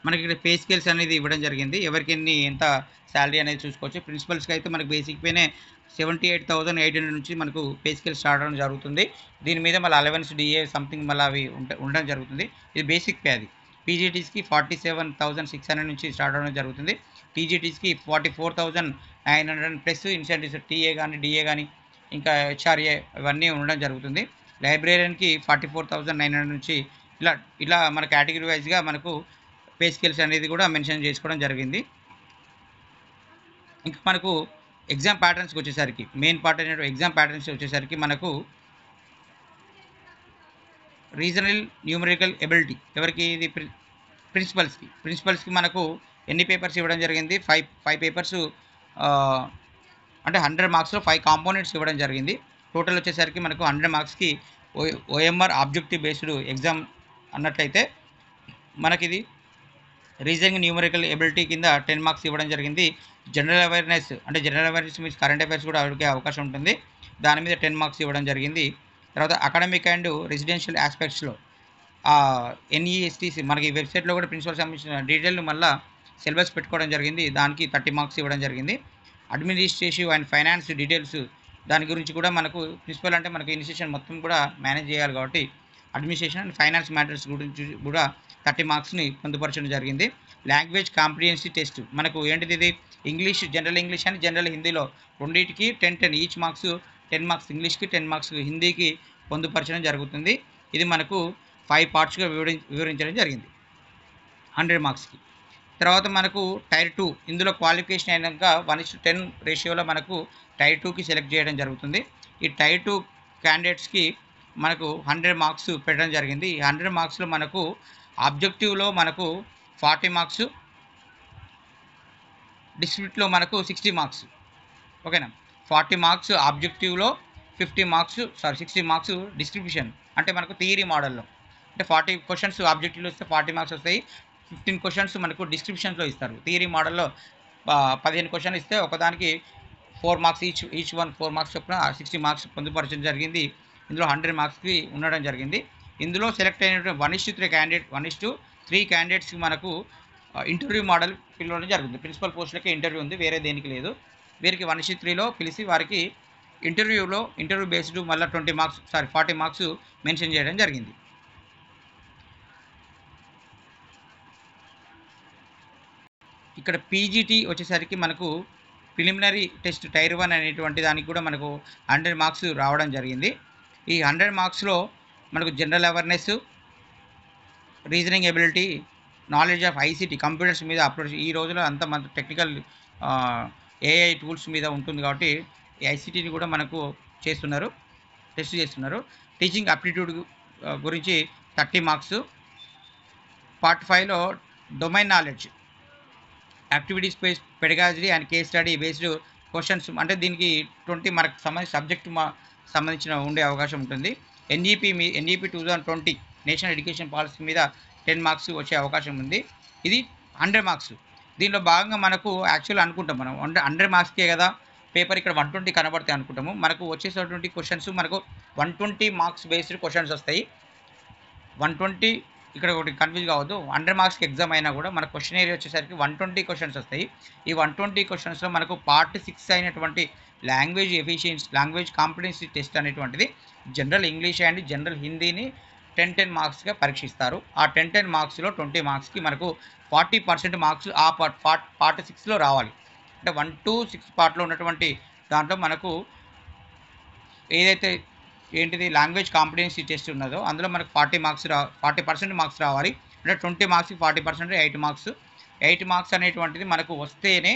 మనకి ఇక్కడ పే స్కేల్స్ అనేది ఇవ్వడం జరిగింది. ఎవరికి ఎంత శాలరీ అనేది చూసుకోవచ్చు. ప్రిన్సిపల్స్కి అయితే మనకు బేసిక్ పేనే 78,800 నుంచి మనకు పే స్కేల్ స్టార్ట్ అవ్వడం జరుగుతుంది. దీని మీద మళ్ళీ అలవెన్స్ డిఏ సంథింగ్ మళ్ళీ అవి ఉండడం జరుగుతుంది. ఇది బేసిక్ పే అది. పీజీటీస్కి 47,600 నుంచి స్టార్ట్ అవ్వడం జరుగుతుంది. టీజీటీస్కి 44,900 ప్లస్ ఇన్సెంటివ్స్ టీఏ కానీ డిఏ కానీ ఇంకా హెచ్ఆర్ఏ ఇవన్నీ ఉండడం జరుగుతుంది. లైబ్రేరియన్కి 44,900 నుంచి ఇలా ఇలా మన కేటగిరీ వైజ్గా మనకు పే స్కేల్స్ అనేది కూడా మెన్షన్ చేసుకోవడం జరిగింది. ఇంకా మనకు ఎగ్జామ్ ప్యాటర్న్స్కి వచ్చేసరికి మెయిన్ పార్ట్ అయిన ఎగ్జామ్ ప్యాటర్న్స్ వచ్చేసరికి మనకు రీజనల్ న్యూమరికల్ ఎబిలిటీ ఎవరికి ఇది ప్రిన్సిపల్స్కి మనకు ఎన్ని పేపర్స్ ఇవ్వడం జరిగింది? ఫైవ్ పేపర్స్, అంటే 100 మార్క్స్లో 5 కాంపోనెంట్స్ ఇవ్వడం జరిగింది. టోటల్ వచ్చేసరికి మనకు 100 మార్క్స్కి ఓఎంఆర్ ఆబ్జెక్టివ్ బేస్డ్ ఎగ్జామ్ అన్నట్లయితే మనకిది రీజనింగ్ న్యూమరికల్ ఎబిలిటీ కింద 10 మార్క్స్ ఇవ్వడం జరిగింది. General awareness means current affairs కూడా అడిగే అవకాశం ఉంటుంది. దాని మీద 10 మార్క్స్ ఇవ్వడం జరిగింది. తర్వాత అకాడమిక్ అండ్ రెసిడెన్షియల్ ఆస్పెక్ట్స్లో ఎన్ఈఎస్టీసీ మనకి వెబ్సైట్లో కూడా ప్రిన్సిపల్ సంబంధించిన డీటెయిల్ మళ్ళీ సిలబస్ పెట్టుకోవడం జరిగింది. దానికి 30 మార్క్స్ ఇవ్వడం జరిగింది. అడ్మినిస్ట్రేటివ్ అండ్ ఫైనాన్స్ డీటెయిల్స్ దాని గురించి కూడా మనకు ప్రిన్సిపల్ అంటే మనకి ఇన్స్టిట్యూషన్ మొత్తం కూడా మేనేజ్ చేయాలి కాబట్టి అడ్మినిస్ట్రేషన్ అండ్ ఫైనాన్స్ మ్యాటర్స్ గురించి కూడా 30 మార్క్స్ని పొందుపరచడం జరిగింది. లాంగ్వేజ్ కాంప్రిహెన్సివ్ టెస్ట్ మనకు ఏంటిది? ఇది English, general English and general హిందీలో రెండింటికి 10 ఈచ్ మార్క్స్, 10 మార్క్స్ ఇంగ్లీష్కి, 10 మార్క్స్ హిందీకి పొందుపరచడం జరుగుతుంది. ఇది మనకు 5 పార్ట్స్గా వివరించడం జరిగింది 100 మార్క్స్కి. తర్వాత మనకు టైర్ 2 ఇందులో క్వాలిఫికేషన్ అయినాక 1:10 రేషియోలో మనకు టైర్ 2కి సెలెక్ట్ చేయడం జరుగుతుంది. ఈ టైర్ 2 క్యాండిడేట్స్కి మనకు 100 మార్క్స్ పెట్టడం జరిగింది. ఈ 100 మార్క్స్లో మనకు ఆబ్జెక్టివ్లో మనకు 40 మార్క్స్, డిస్క్రిప్ట్లో మనకు 60 మార్క్స్. ఓకేనా? 40 మార్క్స్ ఆబ్జెక్టివ్లో, 60 మార్క్స్ డిస్క్రిప్షన్ అంటే మనకు థియరీ మోడల్లో. అంటే 40 క్వశ్చన్స్ ఆబ్జెక్టివ్లో వస్తే 40 మార్క్స్ వస్తాయి. 15 క్వశ్చన్స్ మనకు డిస్క్రిప్షన్స్లో ఇస్తారు. థియరీ మోడల్లో 15 క్వశ్చన్లు ఇస్తే ఒకదానికి 4 మార్క్స్ ఈచ్ వన్ 4 మార్క్స్ చొప్పున 60 మార్క్స్ పొందుపరచడం జరిగింది. ఇందులో 100 మార్క్స్కి ఉండడం జరిగింది. ఇందులో సెలెక్ట్ అయినటువంటి 1:3 క్యాండిడేట్స్కి మనకు ఇంటర్వ్యూ మోడల్ పిలవడం జరుగుతుంది. ప్రిన్సిపల్ పోస్టులకే ఇంటర్వ్యూ ఉంది, వేరే దేనికి లేదు. వీరికి 1:3లో పిలిచి వారికి ఇంటర్వ్యూ బేస్డ్ మళ్ళీ 40 మార్క్స్ మెన్షన్ చేయడం జరిగింది. ఇక్కడ పీజీటీ వచ్చేసరికి మనకు ప్రిలిమినరీ టెస్ట్ టైర్ 1 అనేటువంటి దానికి కూడా మనకు 100 మార్క్స్ రావడం జరిగింది. ఈ 100 మార్క్స్లో మనకు general awareness, reasoning ability, knowledge of ICT computers మీద అప్లోడ్ ఈ రోజులో అంతా మన టెక్నికల్ ఏఐ టూల్స్ మీద ఉంటుంది కాబట్టి ఐసీటీని కూడా మనకు టెస్ట్ చేస్తున్నారు. టీచింగ్ అప్టిట్యూడ్ గురించి 30 మార్క్స్. పార్ట్ 5లో domain knowledge, activities based pedagogy and case study based questions అంటే దీనికి 20 మనకు సబ్జెక్టు సంబంధించిన ఉండే అవకాశం ఉంటుంది. ఎన్ఈపీ 2020 నేషనల్ ఎడ్యుకేషన్ పాలసీ మీద 10 మార్క్స్ వచ్చే అవకాశం ఉంది. ఇది 100 మార్క్స్. దీనిలో భాగంగా మనకు యాక్చువల్ అనుకుంటాం మనం 100 మార్క్స్కే కదా పేపర్ ఇక్కడ 120 కనబడతాయి అనుకుంటాము. మనకు వచ్చేసేటువంటి క్వశ్చన్స్ మనకు 120 మార్క్స్ బేస్డ్ క్వశ్చన్స్ వస్తాయి. 120 ఇక్కడ ఒకటి కన్ఫ్యూజ్ కావద్దు. 100 మార్క్స్కి ఎగ్జామ్ అయినా కూడా మన క్వశ్చన్ ఏరియా వచ్చేసరికి 120 క్వశ్చన్స్ వస్తాయి. ఈ 120 క్వశ్చన్స్లో మనకు పార్ట్ 6 అయినటువంటి లాంగ్వేజ్ కాంపిటెన్సీ టెస్ట్ అనేటువంటిది జనరల్ ఇంగ్లీష్ అండ్ జనరల్ హిందీని 10 మార్క్స్గా పరీక్షిస్తారు. ఆ 10 మార్క్స్లో 20 మార్క్స్కి మనకు 40% మార్క్స్ ఆ పార్ట్ 6లో రావాలి. అంటే 1 to 6 పార్ట్లో ఉన్నటువంటి దాంట్లో మనకు ఏదైతే లాంగ్వేజ్ కాంపిటెన్సీ టెస్ట్ ఉన్నదో అందులో మనకు 40% మార్క్స్ రావాలి. అంటే 20 మార్క్స్కి 40% 8 మార్క్స్ అనేటువంటిది మనకు వస్తేనే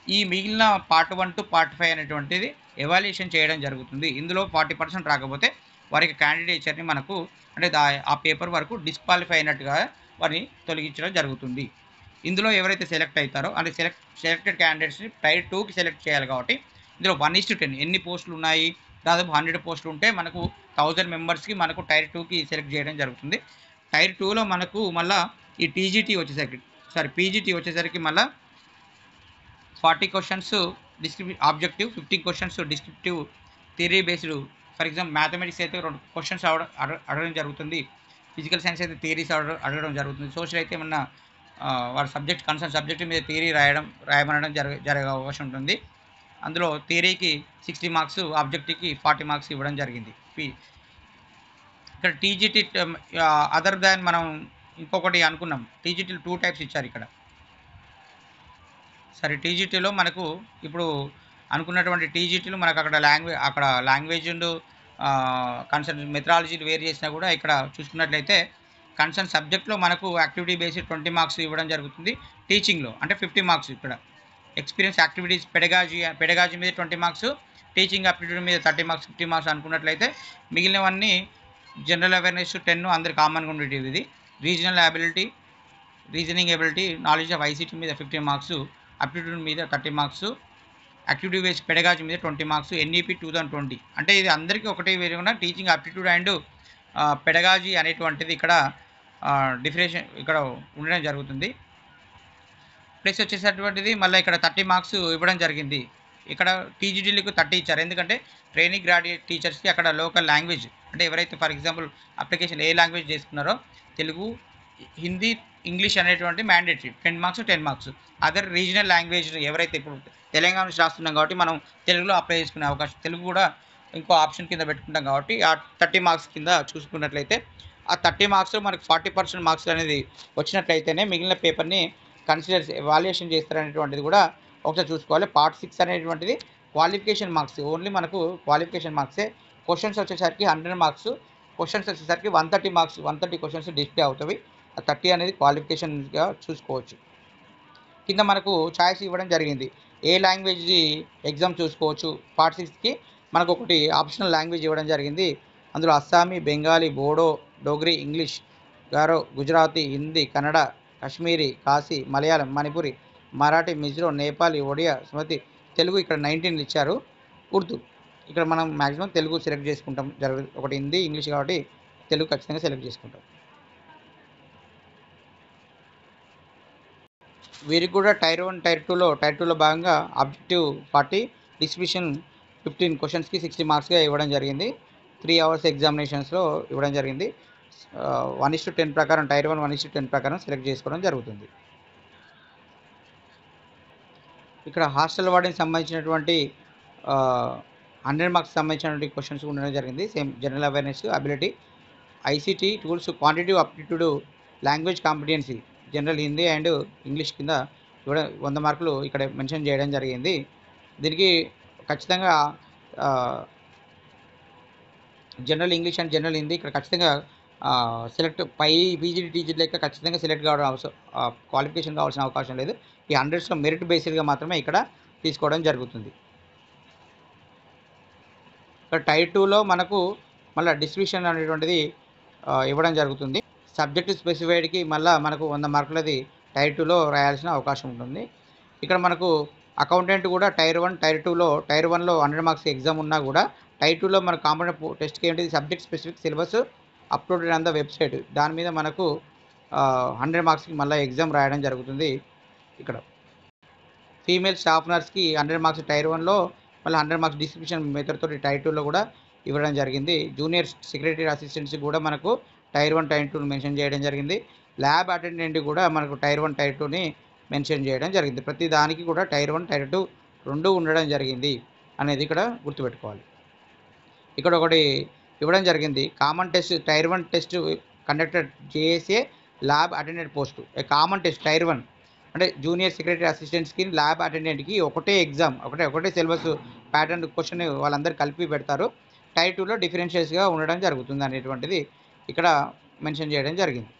ఈ మిగిలిన పార్ట్ 1 to పార్ట్ 5 అనేటువంటిది ఎవాల్యుయేషన్ చేయడం జరుగుతుంది. ఇందులో 40% రాకపోతే వారికి క్యాండిడేచర్ని మనకు అంటే ఆ పేపర్ వరకు డిస్క్వాలిఫై అయినట్టుగా వారిని తొలగించడం జరుగుతుంది. ఇందులో ఎవరైతే సెలెక్ట్ అవుతారో అంటే సెలెక్టెడ్ క్యాండిడేట్స్ని టైర్ 2కి సెలెక్ట్ చేయాలి కాబట్టి ఇందులో 1:10 ఎన్ని పోస్టులు ఉన్నాయి? దాదాపు 100 పోస్టులు ఉంటే మనకు 1000 మెంబర్స్కి మనకు టైర్ 2కి సెలెక్ట్ చేయడం జరుగుతుంది. టైర్ 2లో మనకు మళ్ళీ ఈ పీజీటీ వచ్చేసరికి మళ్ళీ 40 questions objective, 15 questions descriptive theory based. For example mathematics అయితే 2 క్వశ్చన్స్ అడగడం జరుగుతుంది. ఫిజికల్ సైన్స్ అయితే థియరీస్ అడగడం జరుగుతుంది. సోషల్ అయితే ఏమన్నా వారి సబ్జెక్ట్ కన్సర్న్ సబ్జెక్ట్ మీద థియరీ రాయమనడం జరిగే అవకాశం ఉంటుంది. అందులో థియరీకి 60 మార్క్స్, ఆబ్జెక్టివ్కి 40 మార్క్స్ ఇవ్వడం జరిగింది. ఇక్కడ టీజీటీ అదర్ దాన్ మనం ఇంకొకటి అనుకున్నాం. టీజీటీలు 2 టైప్స్ ఇచ్చారు ఇక్కడ. సరే, టీజీటీలో మనకు ఇప్పుడు అనుకున్నటువంటి టీజీటీలు మనకు అక్కడ లాంగ్వేజ్ అండ్ కన్సర్న్ మెథడాలజీలు వేరు చేసినా కూడా ఇక్కడ చూసుకున్నట్లయితే కన్సర్న్ సబ్జెక్ట్లో మనకు యాక్టివిటీ బేస్డ్ 20 మార్క్స్ ఇవ్వడం జరుగుతుంది. టీచింగ్లో అంటే 50 మార్క్స్. ఇక్కడ ఎక్స్పీరియన్స్ యాక్టివిటీస్ పెడగాజీ మీద 20 మార్క్స్, టీచింగ్ అప్టిట్యూడ్ మీద 30 మార్క్స్, 50 మార్క్స్ అనుకున్నట్లయితే మిగిలినవన్నీ జనరల్ అవేర్నెస్ 10 అందరు కామన్గా ఉండేటివి. ఇది reasoning ability, knowledge of ICT మీద 15 మార్క్స్, అప్టిట్యూడ్ మీద 30 మార్క్స్, యాక్టివిటీ బేస్డ్ పెడగాజీ మీద 20 మార్క్స్, ఎన్ఈపీ 2020. అంటే ఇది అందరికీ ఒకటే వేరుగా టీచింగ్ అప్టిట్యూడ్ అండ్ పెడగాజీ అనేటువంటిది ఇక్కడ డిఫరెన్షియేషన్ ఇక్కడ ఉండడం జరుగుతుంది. ప్లస్ వచ్చేసేటువంటిది మళ్ళీ ఇక్కడ 30 మార్క్స్ ఇవ్వడం జరిగింది. ఇక్కడ టీజీటీలకు 30 ఇచ్చారు. ఎందుకంటే ట్రైనింగ్ గ్రాడ్యుయేట్ టీచర్స్కి అక్కడ లోకల్ లాంగ్వేజ్ అంటే ఎవరైతే for example application A language చేసుకున్నారో తెలుగు, హిందీ, ఇంగ్లీష్ అనేటువంటి mandatory 10 marks 10 marks. Other regional language ఎవరైతే ఇప్పుడు తెలంగాణ నుంచి రాస్తున్నాం కాబట్టి మనం తెలుగులో అప్లై చేసుకునే అవకాశం, తెలుగు కూడా ఇంకో ఆప్షన్ కింద పెట్టుకుంటాం కాబట్టి ఆ 30 మార్క్స్ కింద చూసుకున్నట్లయితే ఆ 30 మార్క్స్లో మనకు 40% మార్క్స్ అనేది వచ్చినట్లయితేనే మిగిలిన పేపర్ని వాల్యుయేషన్ చేస్తారనేటువంటిది కూడా ఒకసారి చూసుకోవాలి. పార్ట్ 6 అనేటువంటిది క్వాలిఫికేషన్ మార్క్స్, ఓన్లీ మనకు క్వాలిఫికేషన్ మార్క్సే. క్వశ్చన్స్ వచ్చేసరికి 100 మార్క్స్, క్వశ్చన్స్ వచ్చేసరికి 130 మార్క్స్, 130 క్వశ్చన్స్ డిస్ప్లే అవుతాయి. ఆ 30 అనేది క్వాలిఫికేషన్గా చూసుకోవచ్చు. కింద మనకు ఛాయిస్ ఇవ్వడం జరిగింది. ఏ లాంగ్వేజ్ ఎగ్జామ్ చూసుకోవచ్చు. పార్ట్ 6కి మనకు ఒకటి ఆప్షనల్ లాంగ్వేజ్ ఇవ్వడం జరిగింది. అందులో అస్సామీ, బెంగాలీ, బోడో, డోగ్రీ, ఇంగ్లీష్, గారో, గుజరాతీ, హిందీ, కన్నడ, కాశ్మీరీ, కాశీ, మలయాళం, మణిపురి, మరాఠీ, మిజో, నేపాలీ, ఒడియా, సుమతి, తెలుగు ఇక్కడ 19 ఇచ్చారు. ఉర్దూ ఇక్కడ మనం మ్యాక్సిమం తెలుగు సెలెక్ట్ చేసుకుంటాం. ఒకటి హిందీ, ఇంగ్లీష్ కాబట్టి తెలుగు ఖచ్చితంగా సెలెక్ట్ చేసుకుంటాం. వీరికి కూడా టైర్ 1 టైర్ 2లో భాగంగా ఆబ్జెక్టివ్ 40, డిస్ట్రిబ్యూషన్ 15 క్వశ్చన్స్కి 60 మార్క్స్గా ఇవ్వడం జరిగింది. 3 అవర్స్ ఎగ్జామినేషన్స్లో ఇవ్వడం జరిగింది. 1:10 ప్రకారం టైర్ 1 1:10 ప్రకారం సెలెక్ట్ చేసుకోవడం జరుగుతుంది. ఇక్కడ హాస్టల్ వార్డెన్కి సంబంధించినటువంటి 100 మార్క్స్ సంబంధించినటువంటి క్వశ్చన్స్ ఉండడం జరిగింది. Same general awareness, ability, ICT tools, quantitative aptitude, language competency, general Hindi and English కింద 100 మార్కులు ఇక్కడ మెన్షన్ చేయడం జరిగింది. దీనికి ఖచ్చితంగా general English and general Hindi ఇక్కడ ఖచ్చితంగా సెలెక్ట్ పీజీడీ టీజీ లెక్క ఖచ్చితంగా సెలెక్ట్ కావడం క్వాలిఫికేషన్ కావాల్సిన అవకాశం లేదు. ఈ 100స్లో మెరిట్ బేస్డ్గా మాత్రమే ఇక్కడ తీసుకోవడం జరుగుతుంది. ఇక్కడ టైర్ 2లో మనకు మళ్ళీ డిస్ట్రిబ్యూషన్ అనేటువంటిది ఇవ్వడం జరుగుతుంది. సబ్జెక్ట్ స్పెసిఫైడ్కి మళ్ళీ మనకు 100 మార్కులది టైర్ 2లో రాయాల్సిన అవకాశం ఉంటుంది. ఇక్కడ మనకు అకౌంటెంట్ కూడా టైర్ 1 టైర్ 2లో టైర్ 1లో 100 మార్క్స్ ఎగ్జామ్ ఉన్నా కూడా టైర్ 2లో మన కాంపౌండ్ టెస్ట్కి ఏంటిది subject specific syllabus uploaded on the website, దాని మీద మనకు 100 మార్క్స్కి మళ్ళీ ఎగ్జామ్ రాయడం జరుగుతుంది. ఇక్కడ ఫీమేల్ స్టాఫ్ నర్స్కి 100 మార్క్స్ టైర్ 1లో, మళ్ళీ 100 మార్క్స్ డిస్ట్రిబ్యూషన్ మెథడ్ తోటి టైర్ 2లో కూడా ఇవ్వడం జరిగింది. జూనియర్ సెక్రటరీ అసిస్టెంట్స్కి కూడా మనకు టైర్ 1 టైర్ 2 మెన్షన్ చేయడం జరిగింది. ల్యాబ్ అటెండెంట్ కూడా మనకు టైర్ 1 టైర్ 2ని మెన్షన్ చేయడం జరిగింది. ప్రతి దానికి కూడా టైర్ 1 టైర్ 2 రెండు ఉండడం జరిగింది అనేది ఇక్కడ గుర్తుపెట్టుకోవాలి. ఇక్కడ ఒకటి ఇవ్వడం జరిగింది. Common test tier 1 test conducted JSA lab attendant post. Common test tier 1 అంటే జూనియర్ సెక్రటరీ అసిస్టెంట్స్కి, ల్యాబ్ అటెండెంట్కి ఒకటే ఎగ్జామ్, ఒకటే సిలబస్ ప్యాటర్న్ క్వశ్చన్ వాళ్ళందరూ కలిపి పెడతారు. టైర్ 2లో డిఫరెన్షియల్స్గా ఉండడం జరుగుతుంది అనేటువంటిది ఇక్కడ మెన్షన్ చేయడం జరిగింది.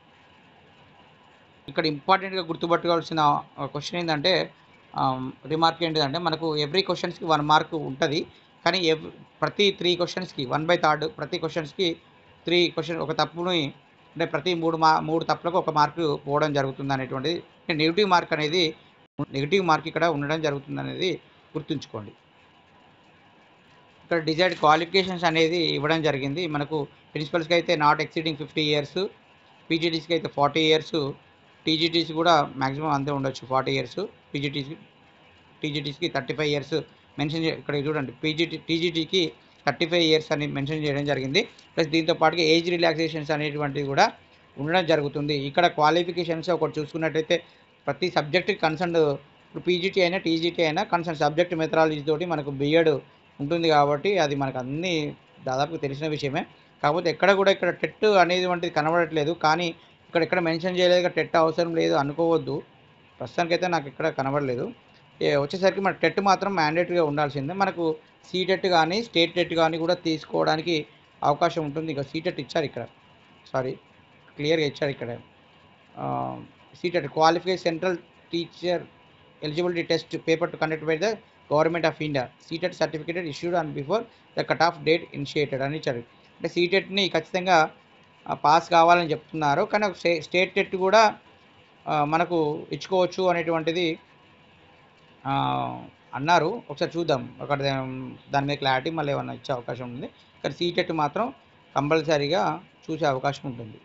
ఇక్కడ ఇంపార్టెంట్గా గుర్తుపట్టుకోవాల్సిన క్వశ్చన్ ఏంటంటే రిమార్క్ ఏంటిదంటే మనకు ఎవ్రీ క్వశ్చన్స్కి 1 మార్క్ ఉంటుంది. కానీ ప్రతి 3 క్వశ్చన్స్కి 1/3 ప్రతి క్వశ్చన్స్కి 3 క్వశ్చన్ ఒక తప్పుని అంటే ప్రతి 3 తప్పులకు 1 మార్కు పోవడం జరుగుతుంది అనేటువంటిది. నెగిటివ్ మార్క్ ఇక్కడ ఉండడం జరుగుతుంది అనేది గుర్తుంచుకోండి. ఇక్కడ డిజైర్డ్ క్వాలిఫికేషన్స్ అనేది ఇవ్వడం జరిగింది. మనకు ప్రిన్సిపల్స్కి అయితే నాట్ ఎక్సీడింగ్ 50 ఇయర్స్, పీజీటీస్కి అయితే 40 ఇయర్స్, టీజీటీస్ కూడా మ్యాక్సిమం అంతే ఉండొచ్చు 40 ఇయర్స్ పీజీటీస్. టీజీటీస్కి 35 ఇయర్స్ మెన్షన్ ఇక్కడ చూడండి, టీజీటీకి 35 ఇయర్స్ అని మెన్షన్ చేయడం జరిగింది. ప్లస్ దీంతో పాటుగా ఏజ్ రిలాక్సేషన్స్ అనేటువంటివి కూడా ఉండడం జరుగుతుంది. ఇక్కడ క్వాలిఫికేషన్స్ ఒకటి చూసుకున్నట్టయితే ప్రతి సబ్జెక్ట్కి కన్సర్న్, ఇప్పుడు పీజీటీ అయినా టీజీటీ అయినా కన్సర్న్ సబ్జెక్ట్ మెథడాలజీ తోటి మనకు బీఎడ్ ఉంటుంది కాబట్టి అది మనకు అన్నీ దాదాపు తెలిసిన విషయమే. కాకపోతే ఎక్కడ కూడా ఇక్కడ టెట్ అనేది వంటిది కనబడట్లేదు, కానీ ఇక్కడ మెన్షన్ చేయలేదు, టెట్ అవసరం లేదు అనుకోవద్దు. ప్రస్తుతానికైతే నాకు ఇక్కడ కనబడలేదు. వచ్చేసరికి మన టెట్ మాత్రం మ్యాండేటరీగా ఉండాల్సిందే. మనకు సీటెట్ కానీ స్టేట్ టెట్ కానీ కూడా తీసుకోవడానికి అవకాశం ఉంటుంది. ఇక సీటెట్ ఇచ్చారు ఇక్కడ, సారీ క్లియర్గా ఇచ్చారు ఇక్కడ. CTET qualify central teacher eligibility test paper to conduct by the government of India, CTET certificate issued and before the cut off date initiated అని ఇచ్చారు. అంటే సీటెట్ని ఖచ్చితంగా పాస్ కావాలని చెప్తున్నారు, కానీ స్టేట్ టెట్ కూడా మనకు ఇచ్చుకోవచ్చు అనేటువంటిది అన్నారు. ఒకసారి చూద్దాం, అక్కడ దాని మీద క్లారిటీ మళ్ళీ ఏమన్నా ఇచ్చే అవకాశం ఉంది. కానీ సీటెట్ మాత్రం కంపల్సరీగా చూసే అవకాశం ఉంటుంది.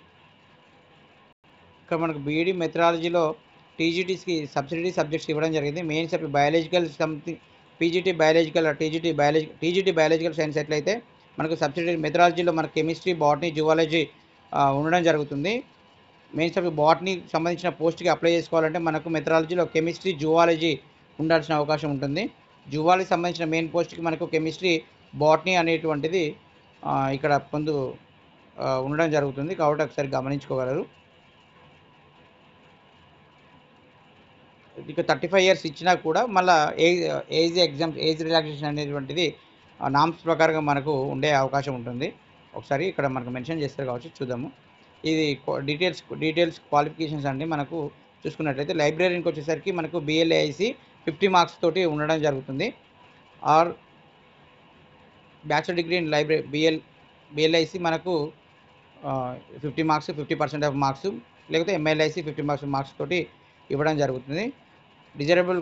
ఇక్కడ మనకు బీఈడీ మెథడాలజీలో టీజీటీస్కి సబ్సిడీ సబ్జెక్ట్స్ ఇవ్వడం జరిగింది. Main subject biological something, PGT biological, TGT biological science ఎట్లయితే మనకు సబ్సిడీ మెథడాలజీలో మనకు కెమిస్ట్రీ, బాటనీ, జువాలజీ ఉండడం జరుగుతుంది. మెయిన్ సబ్జెక్ట్ బాటనీ సంబంధించిన పోస్ట్కి అప్లై చేసుకోవాలంటే మనకు మెథడాలజీలో కెమిస్ట్రీ, జువాలజీ ఉండాల్సిన అవకాశం ఉంటుంది. జువాలజీ సంబంధించిన మెయిన్ పోస్ట్కి మనకు కెమిస్ట్రీ, బాటనీ అనేటువంటిది ఇక్కడ ఉండడం జరుగుతుంది, కాబట్టి ఒకసారి గమనించుకోగలరు. ఇక 35 ఇయర్స్ ఇచ్చినా కూడా మళ్ళీ ఏజ్ రిలాక్సేషన్ అనేటువంటిది నామ్స్ ప్రకారంగా మనకు ఉండే అవకాశం ఉంటుంది. ఒకసారి ఇక్కడ మనకు మెన్షన్ చేస్తారు కాబట్టి చూద్దాము. ఇది డీటెయిల్స్ క్వాలిఫికేషన్స్ అండి. మనకు చూసుకున్నట్లయితే లైబ్రరీకి వచ్చేసరికి మనకు బిఎల్ఐసి 50 మార్క్స్ తోటి ఉండడం జరుగుతుంది. Or bachelor degree in BLIC మనకు 50 మార్క్స్, 50% ఆఫ్ మార్క్స్, లేకపోతే ఎంఎల్ఐసి 50 మార్క్స్ తోటి ఇవ్వడం జరుగుతుంది. డిజరబుల్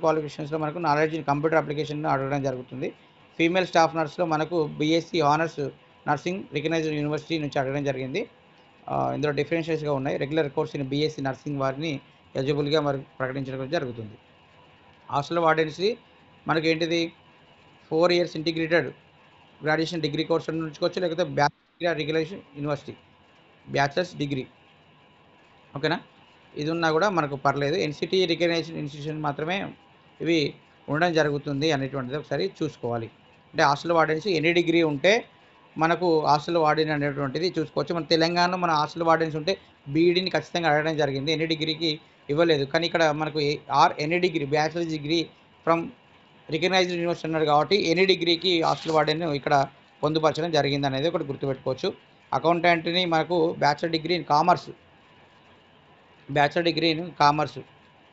క్వాలిఫికేషన్స్లో మనకు నాలెడ్జ్ ఇన్ కంప్యూటర్ అప్లికేషన్ అడగడం జరుగుతుంది. ఫీమేల్ స్టాఫ్ నర్స్లో మనకు BSc honours nursing recognised university నుంచి అడగడం జరిగింది. ఇందులో డిఫరెన్షియల్స్గా ఉన్నాయి. Regular course in BSc nursing వారిని ఎలిజిబుల్గా మరి ప్రకటించడం జరుగుతుంది. హాస్టల్ వార్డెన్సీ మనకి ఏంటిది 4 years integrated graduation degree course ఉంచుకోవచ్చు, లేకపోతే bachelor regulation university bachelors degree, ఓకేనా, ఇది ఉన్నా కూడా మనకు పర్లేదు. ఎన్సిటీ రికగ్నైజ్డ్ ఇన్స్టిట్యూషన్ మాత్రమే ఇవి ఉండడం జరుగుతుంది అనేటువంటిది ఒకసారి చూసుకోవాలి. అంటే హాస్టల్ వార్డెన్స్ ఎనీ డిగ్రీ ఉంటే మనకు హాస్టల్ వార్డెన్ అనేటువంటిది చూసుకోవచ్చు. మన తెలంగాణలో మన హాస్టల్ వార్డెన్స్ ఉంటే బీఈడీని ఖచ్చితంగా అడగడం జరిగింది, ఎనీ డిగ్రీకి ఇవ్వలేదు. కానీ ఇక్కడ మనకు any degree bachelor degree from recognised university అన్నాడు కాబట్టి ఎనీ డిగ్రీకి హాస్టల్ వార్డెన్ ఇక్కడ పొందుపరచడం జరిగింది అనేది ఒకటి గుర్తుపెట్టుకోవచ్చు. అకౌంటెంట్ని మనకు బ్యాచిలర్ డిగ్రీ ఇన్ కామర్స్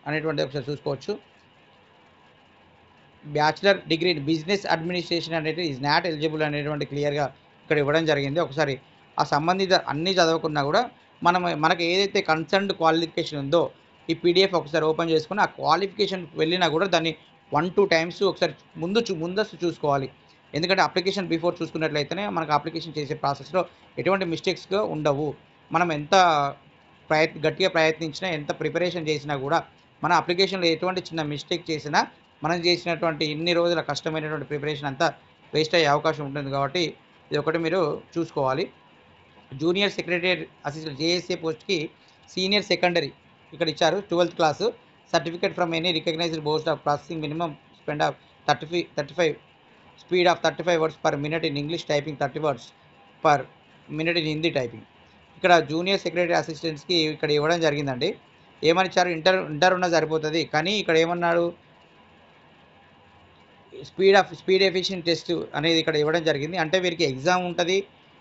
అనేటువంటిది ఒకసారి చూసుకోవచ్చు. Bachelor degree in business administration అనేది ఈజ్ నాట్ ఎలిజిబుల్ అనేటువంటి క్లియర్గా ఇక్కడ ఇవ్వడం జరిగింది. ఒకసారి ఆ సంబంధిత అన్నీ చదవకున్నా కూడా మనకు ఏదైతే కన్సర్న్డ్ క్వాలిఫికేషన్ ఉందో ఈ పీడిఎఫ్ ఒకసారి ఓపెన్ చేసుకుని ఆ క్వాలిఫికేషన్ వెళ్ళినా కూడా దాన్ని 1-2 టైమ్స్ ఒకసారి ముందస్తు చూసుకోవాలి. ఎందుకంటే అప్లికేషన్ బిఫోర్ చూసుకున్నట్లయితేనే మనకు అప్లికేషన్ చేసే ప్రాసెస్లో ఎటువంటి మిస్టేక్స్గా ఉండవు. మనం ఎంత గట్టిగా ప్రయత్నించినా, ఎంత ప్రిపరేషన్ చేసినా కూడా మన అప్లికేషన్లో ఎటువంటి చిన్న మిస్టేక్ చేసినా మనం చేసినటువంటి ఇన్ని రోజుల కష్టమైనటువంటి ప్రిపరేషన్ అంతా వేస్ట్ అయ్యే అవకాశం ఉంటుంది. కాబట్టి ఇది ఒకటి మీరు చూసుకోవాలి. జూనియర్ సెక్రటరీ అసిస్టెంట్ జేఎస్ఏ పోస్ట్కి సీనియర్ సెకండరీ ఇక్కడ ఇచ్చారు. 12th class certificate from any recognised post of processing minimum spend of 35 speed of 35 words per minute in English typing, 30 words per minute ఇన్ హిందీ టైపింగ్. ఇక్కడ జూనియర్ సెక్రటరీ అసిస్టెంట్స్కి ఇక్కడ ఇవ్వడం జరిగిందండి. ఏమని ఇచ్చారు, ఇంటర్ ఉన్నా సరిపోతుంది, కానీ ఇక్కడ ఏమన్నాడు స్పీడ్ ఎఫిషియెంట్ టెస్ట్ అనేది ఇక్కడ ఇవ్వడం జరిగింది. అంటే వీరికి ఎగ్జామ్ ఉంటుంది,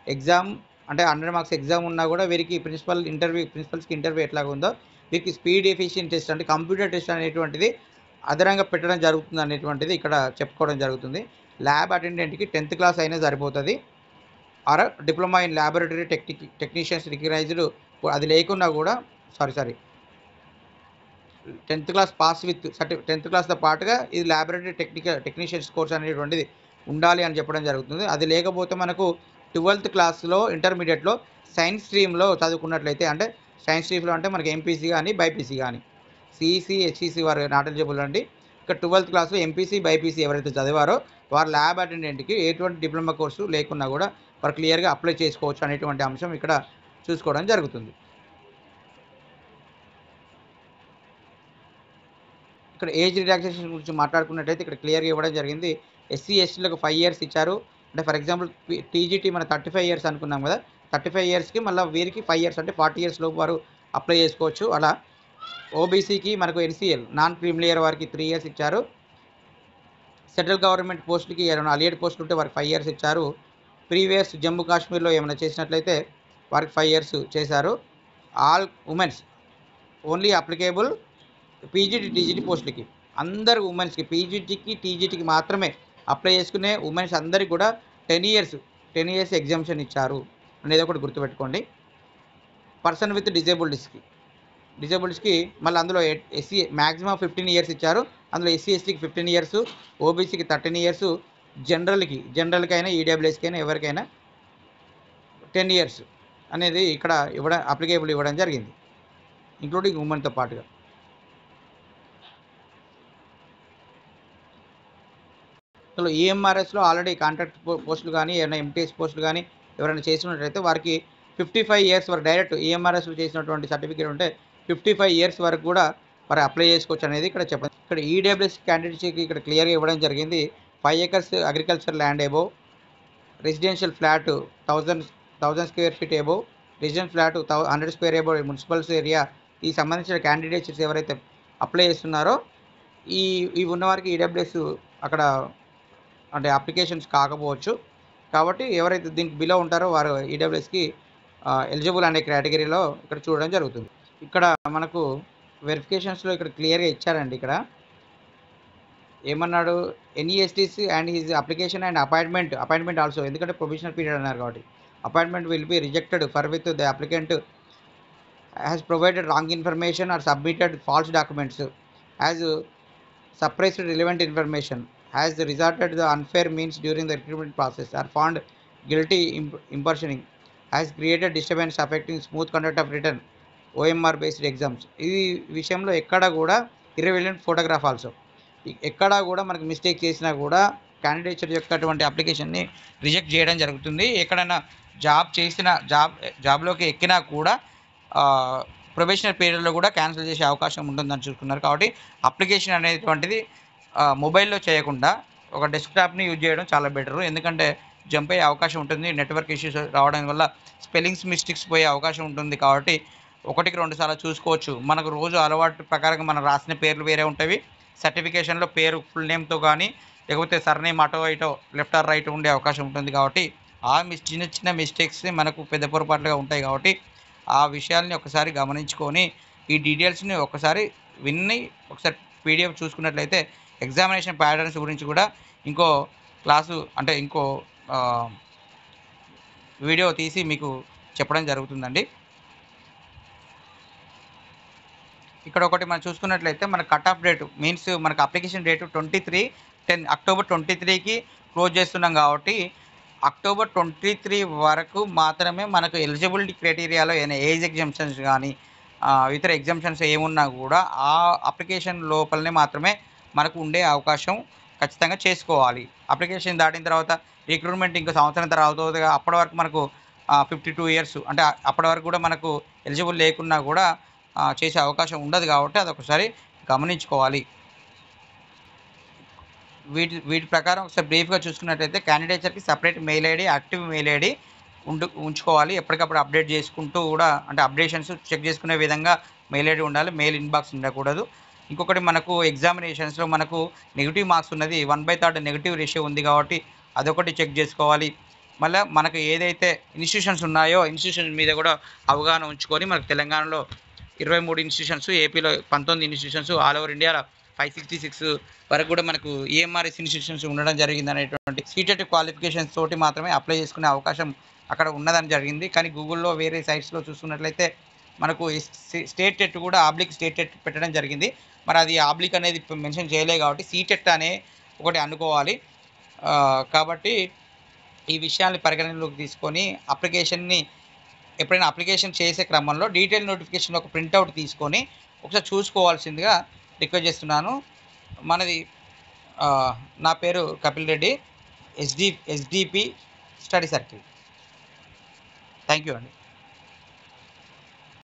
ఎగ్జామ్ అంటే 100 మార్క్స్ ఎగ్జామ్ ఉన్నా కూడా వీరికి ప్రిన్సిపల్స్కి ఇంటర్వ్యూ ఎట్లాగా ఉందో వీరికి స్పీడ్ ఎఫిషియెంట్ టెస్ట్ అంటే కంప్యూటర్ టెస్ట్ అనేటువంటిది అదనంగా పెట్టడం జరుగుతుంది అనేటువంటిది ఇక్కడ చెప్పుకోవడం జరుగుతుంది. ల్యాబ్ అటెండెంట్కి 10th క్లాస్ అయినా సరిపోతుంది, or diploma in laboratory technicians recognised అది లేకున్నా కూడా 10th class pass with 10th క్లాస్తో పాటుగా ఇది ల్యాబొరేటరీ టెక్నీషియన్స్ కోర్స్ అనేటువంటిది ఉండాలి అని చెప్పడం జరుగుతుంది. అది లేకపోతే మనకు 12th క్లాస్లో ఇంటర్మీడియట్లో సైన్స్ స్ట్రీమ్లో చదువుకున్నట్లయితే, అంటే సైన్స్ స్ట్రీమ్లో అంటే మనకి ఎంపీసీ కానీ బైపీసీ కానీ, సిఈసీ హెచ్ఈసీ వారు నాట్ ఎలిజిబుల్ అండి. ఇక్కడ 12th క్లాస్లో ఎంపీసీ బైపీసీ ఎవరైతే చదివారో వారు ల్యాబ్ అటెండెంట్కి ఎటువంటి డిప్లొమా కోర్సు లేకున్నా కూడా వారు క్లియర్గా అప్లై చేసుకోవచ్చు అనేటువంటి అంశం ఇక్కడ చూసుకోవడం జరుగుతుంది. ఇక్కడ ఏజ్ రిలాక్సేషన్ గురించి మాట్లాడుకున్నట్టయితే ఇక్కడ క్లియర్గా ఇవ్వడం జరిగింది. ఎస్సీ ఎస్టీలకు 5 ఇయర్స్ ఇచ్చారు. అంటే ఫర్ ఎగ్జాంపుల్ టీజీటీ మన 35 ఇయర్స్ అనుకున్నాం కదా, 35 ఇయర్స్కి మళ్ళీ వీరికి 5 ఇయర్స్ అంటే 40 ఇయర్స్ లోపు వారు అప్లై చేసుకోవచ్చు. అలా ఓబీసీకి మనకు ఎన్సీఎల్ నాన్ క్రీమిలియర్ వారికి 3 ఇయర్స్ ఇచ్చారు. సెంట్రల్ గవర్నమెంట్ పోస్టులకి ఏమైనా అలియడ్ పోస్టులు ఉంటే వారికి 5 ఇయర్స్ ఇచ్చారు. ప్రీవియస్ జమ్మూ కాశ్మీర్లో ఏమైనా చేసినట్లయితే వారికి 5 ఇయర్స్ చేశారు. All women's only applicable PGT TGT పోస్టులకి అందరు ఉమెన్స్కి పీజీటీకి టీజీటీకి మాత్రమే అప్లై చేసుకునే ఉమెన్స్ అందరికి కూడా 10 ఇయర్స్ ఎగ్జామ్షన్ ఇచ్చారు అనేది ఒకటి గుర్తుపెట్టుకోండి. పర్సన్ విత్ డిజేబుల్స్కి మళ్ళీ అందులో ఎస్సీ మ్యాక్సిమం 15 ఇయర్స్ ఇచ్చారు. అందులో ఎస్సీ ఎస్టీకి 15 ఇయర్స్, ఓబీసీకి 13 ఇయర్స్, జనరల్కి అయినా ఈడబ్ల్యూఎస్కి అయినా ఎవరికైనా 10 ఇయర్స్ అనేది ఇక్కడ అప్లికేబుల్ ఇవ్వడం జరిగింది, ఇంక్లూడింగ్ ఉమెన్తో పాటుగా. అసలు ఈఎంఆర్ఎస్లో ఆల్రెడీ కాంట్రాక్ట్ పోస్టులు కానీ ఏమైనా ఎంటీఎస్ పోస్టులు కానీ ఎవరైనా చేసినట్లయితే వారికి 55 ఇయర్స్ వరకు డైరెక్ట్ ఈఎంఆర్ఎస్లో చేసినటువంటి సర్టిఫికేట్ ఉంటే 55 ఇయర్స్ వరకు కూడా మరి అప్లై చేసుకోవచ్చు అనేది ఇక్కడ చెప్పండి. ఇక్కడ ఈడబ్ల్యూఎస్ క్యాండిడేట్స్కి ఇక్కడ క్లియర్గా ఇవ్వడం జరిగింది. 5 acres agriculture land above, residential flat 1000 square feet above, residential flat 100 square above municipals area ఈ సంబంధించిన క్యాండిడేట్స్ ఎవరైతే అప్లై చేస్తున్నారో ఈ ఉన్నవారికి ఈడబ్ల్యూఎస్ అక్కడ అంటే అప్లికేషన్స్ కాకపోవచ్చు. కాబట్టి ఎవరైతే దీనికి బిలో ఉంటారో వారు ఈడబ్ల్యూఎస్కి ఎలిజిబుల్ అనే కేటగిరీలో ఇక్కడ చూడడం జరుగుతుంది. ఇక్కడ మనకు వెరిఫికేషన్స్లో ఇక్కడ క్లియర్గా ఇచ్చారండి. ఇక్కడ ఏమన్నాడు, NESTs and his application and appointment also, ఎందుకంటే ప్రొవిజనల్ పీరియడ్ అన్నారు కాబట్టి appointment will be rejected for with the applicant has provided wrong information or submitted false documents, has suppressed relevant information, has resorted to the unfair means during the recruitment process, are found guilty impersoning, has created disturbance affecting smooth conduct of written OMR based exams. ఈ విషయంలో ఎక్కడ కూడా irrelevant photograph also ఎక్కడా కూడా మనకు mistake చేసినా కూడా candidature యొక్క అటువంటి అప్లికేషన్ని రిజెక్ట్ చేయడం జరుగుతుంది. ఎక్కడైనా జాబ్లోకి ఎక్కినా కూడా ప్రొబేషనరీ పీరియడ్లో కూడా క్యాన్సిల్ చేసే అవకాశం ఉంటుందని చూసుకున్నారు. కాబట్టి అప్లికేషన్ అనేటువంటిది మొబైల్లో చేయకుండా ఒక డెస్క్టాప్ని యూజ్ చేయడం చాలా బెటరు, ఎందుకంటే జంప్ అయ్యే అవకాశం ఉంటుంది. నెట్వర్క్ ఇష్యూస్ రావడం వల్ల స్పెల్లింగ్స్ మిస్టేక్స్ పోయే అవకాశం ఉంటుంది. కాబట్టి 1-2 సార్లు చూసుకోవచ్చు. మనకు రోజు అలవాటు ప్రకారంగా మనం రాసిన పేర్లు వేరే ఉంటాయి. సర్టిఫికేషన్లో పేరు ఫుల్ నేమ్తో కానీ లేకపోతే సర్నేమ్ అటో ఇటో లెఫ్ట్ ఆర్ రైట్ ఉండే అవకాశం ఉంటుంది. కాబట్టి ఆ చిన్న మిస్టేక్స్ని మనకు పెద్ద పొరపాట్లుగా ఉంటాయి. కాబట్టి ఆ విషయాల్ని ఒకసారి గమనించుకొని ఈ డీటెయిల్స్ని ఒకసారి ఒకసారి పీడిఎఫ్ చూసుకున్నట్లయితే ఎగ్జామినేషన్ ప్యాటర్న్స్ గురించి కూడా ఇంకో క్లాసు అంటే ఇంకో వీడియో తీసి మీకు చెప్పడం జరుగుతుందండి. ఇక్కడ ఒకటి మనం చూసుకున్నట్లయితే మన కట్ ఆఫ్ డేటు మీన్స్ మనకు అప్లికేషన్ డేటు అక్టోబర్ 23కి క్లోజ్ చేస్తున్నాం. కాబట్టి అక్టోబర్ 23 వరకు మాత్రమే మనకు ఎలిజిబిలిటీ క్రైటీరియాలో ఏదైనా ఏజ్ ఎగ్జామ్షన్స్ కానీ ఇతర ఎగ్జామ్షన్స్ ఏమున్నా కూడా ఆ అప్లికేషన్ లోపలనే మాత్రమే మనకు ఉండే అవకాశం ఖచ్చితంగా చేసుకోవాలి. అప్లికేషన్ దాటిన తర్వాత రిక్రూట్మెంట్ ఇంకో సంవత్సరం తర్వాత అవుతుంది. అప్పటి వరకు మనకు 52 ఇయర్స్ అంటే అప్పటి వరకు కూడా మనకు ఎలిజిబుల్ లేకున్నా కూడా చేసే అవకాశం ఉండదు. కాబట్టి అదొకసారి గమనించుకోవాలి. వీటి ప్రకారం ఒకసారి బ్రీఫ్గా చూసుకున్నట్లయితే క్యాండిడేచర్కి separate mail ID, active mail ID ఉంచుకోవాలి. ఎప్పటికప్పుడు అప్డేట్ చేసుకుంటూ కూడా అంటే అప్డేషన్స్ చెక్ చేసుకునే విధంగా మెయిల్ ఐడి ఉండాలి, మెయిల్ ఇన్బాక్స్ ఉండకూడదు. ఇంకొకటి మనకు ఎగ్జామినేషన్స్లో మనకు నెగిటివ్ మార్క్స్ ఉన్నది 1/3 నెగిటివ్ రేషియో ఉంది. కాబట్టి అదొకటి చెక్ చేసుకోవాలి. మళ్ళీ మనకు ఏదైతే ఇన్స్టిట్యూషన్స్ ఉన్నాయో ఇన్స్టిట్యూషన్స్ మీద కూడా అవగాహన ఉంచుకొని మనకు తెలంగాణలో 23 ఇన్స్టిట్యూషన్స్, ఏపీలో 19 ఇన్స్టిట్యూషన్స్, ఆల్ ఓవర్ ఇండియాలో 566 వరకు కూడా మనకు ఈఎంఆర్ఎస్ ఇన్స్టిట్యూషన్స్ ఉండడం జరిగింది అనేటువంటి సీటెట్ క్వాలిఫికేషన్స్ తోటి మాత్రమే అప్లై చేసుకునే అవకాశం అక్కడ ఉన్నదని జరిగింది. కానీ గూగుల్లో వేరే సైట్స్లో చూసుకున్నట్లయితే మనకు స్టేట్ టెట్ కూడా ఆబ్లిక్ స్టేట్ టెట్ పెట్టడం జరిగింది. మరి అది ఆబ్లిక్ అనేది మెన్షన్ చేయలేదు కాబట్టి సీటెట్ అనే ఒకటి అనుకోవాలి. కాబట్టి ఈ విషయాన్ని పరిగణనలోకి తీసుకొని ఎప్పుడైనా అప్లికేషన్ చేసే క్రమంలో డీటెయిల్ నోటిఫికేషన్ ఒక ప్రింట్అవుట్ తీసుకొని ఒకసారి చూసుకోవాల్సిందిగా రిక్వెస్ట్ చేస్తున్నాను. మనది నా పేరు Kapil Reddy, SDP study circle. Thank you అండి.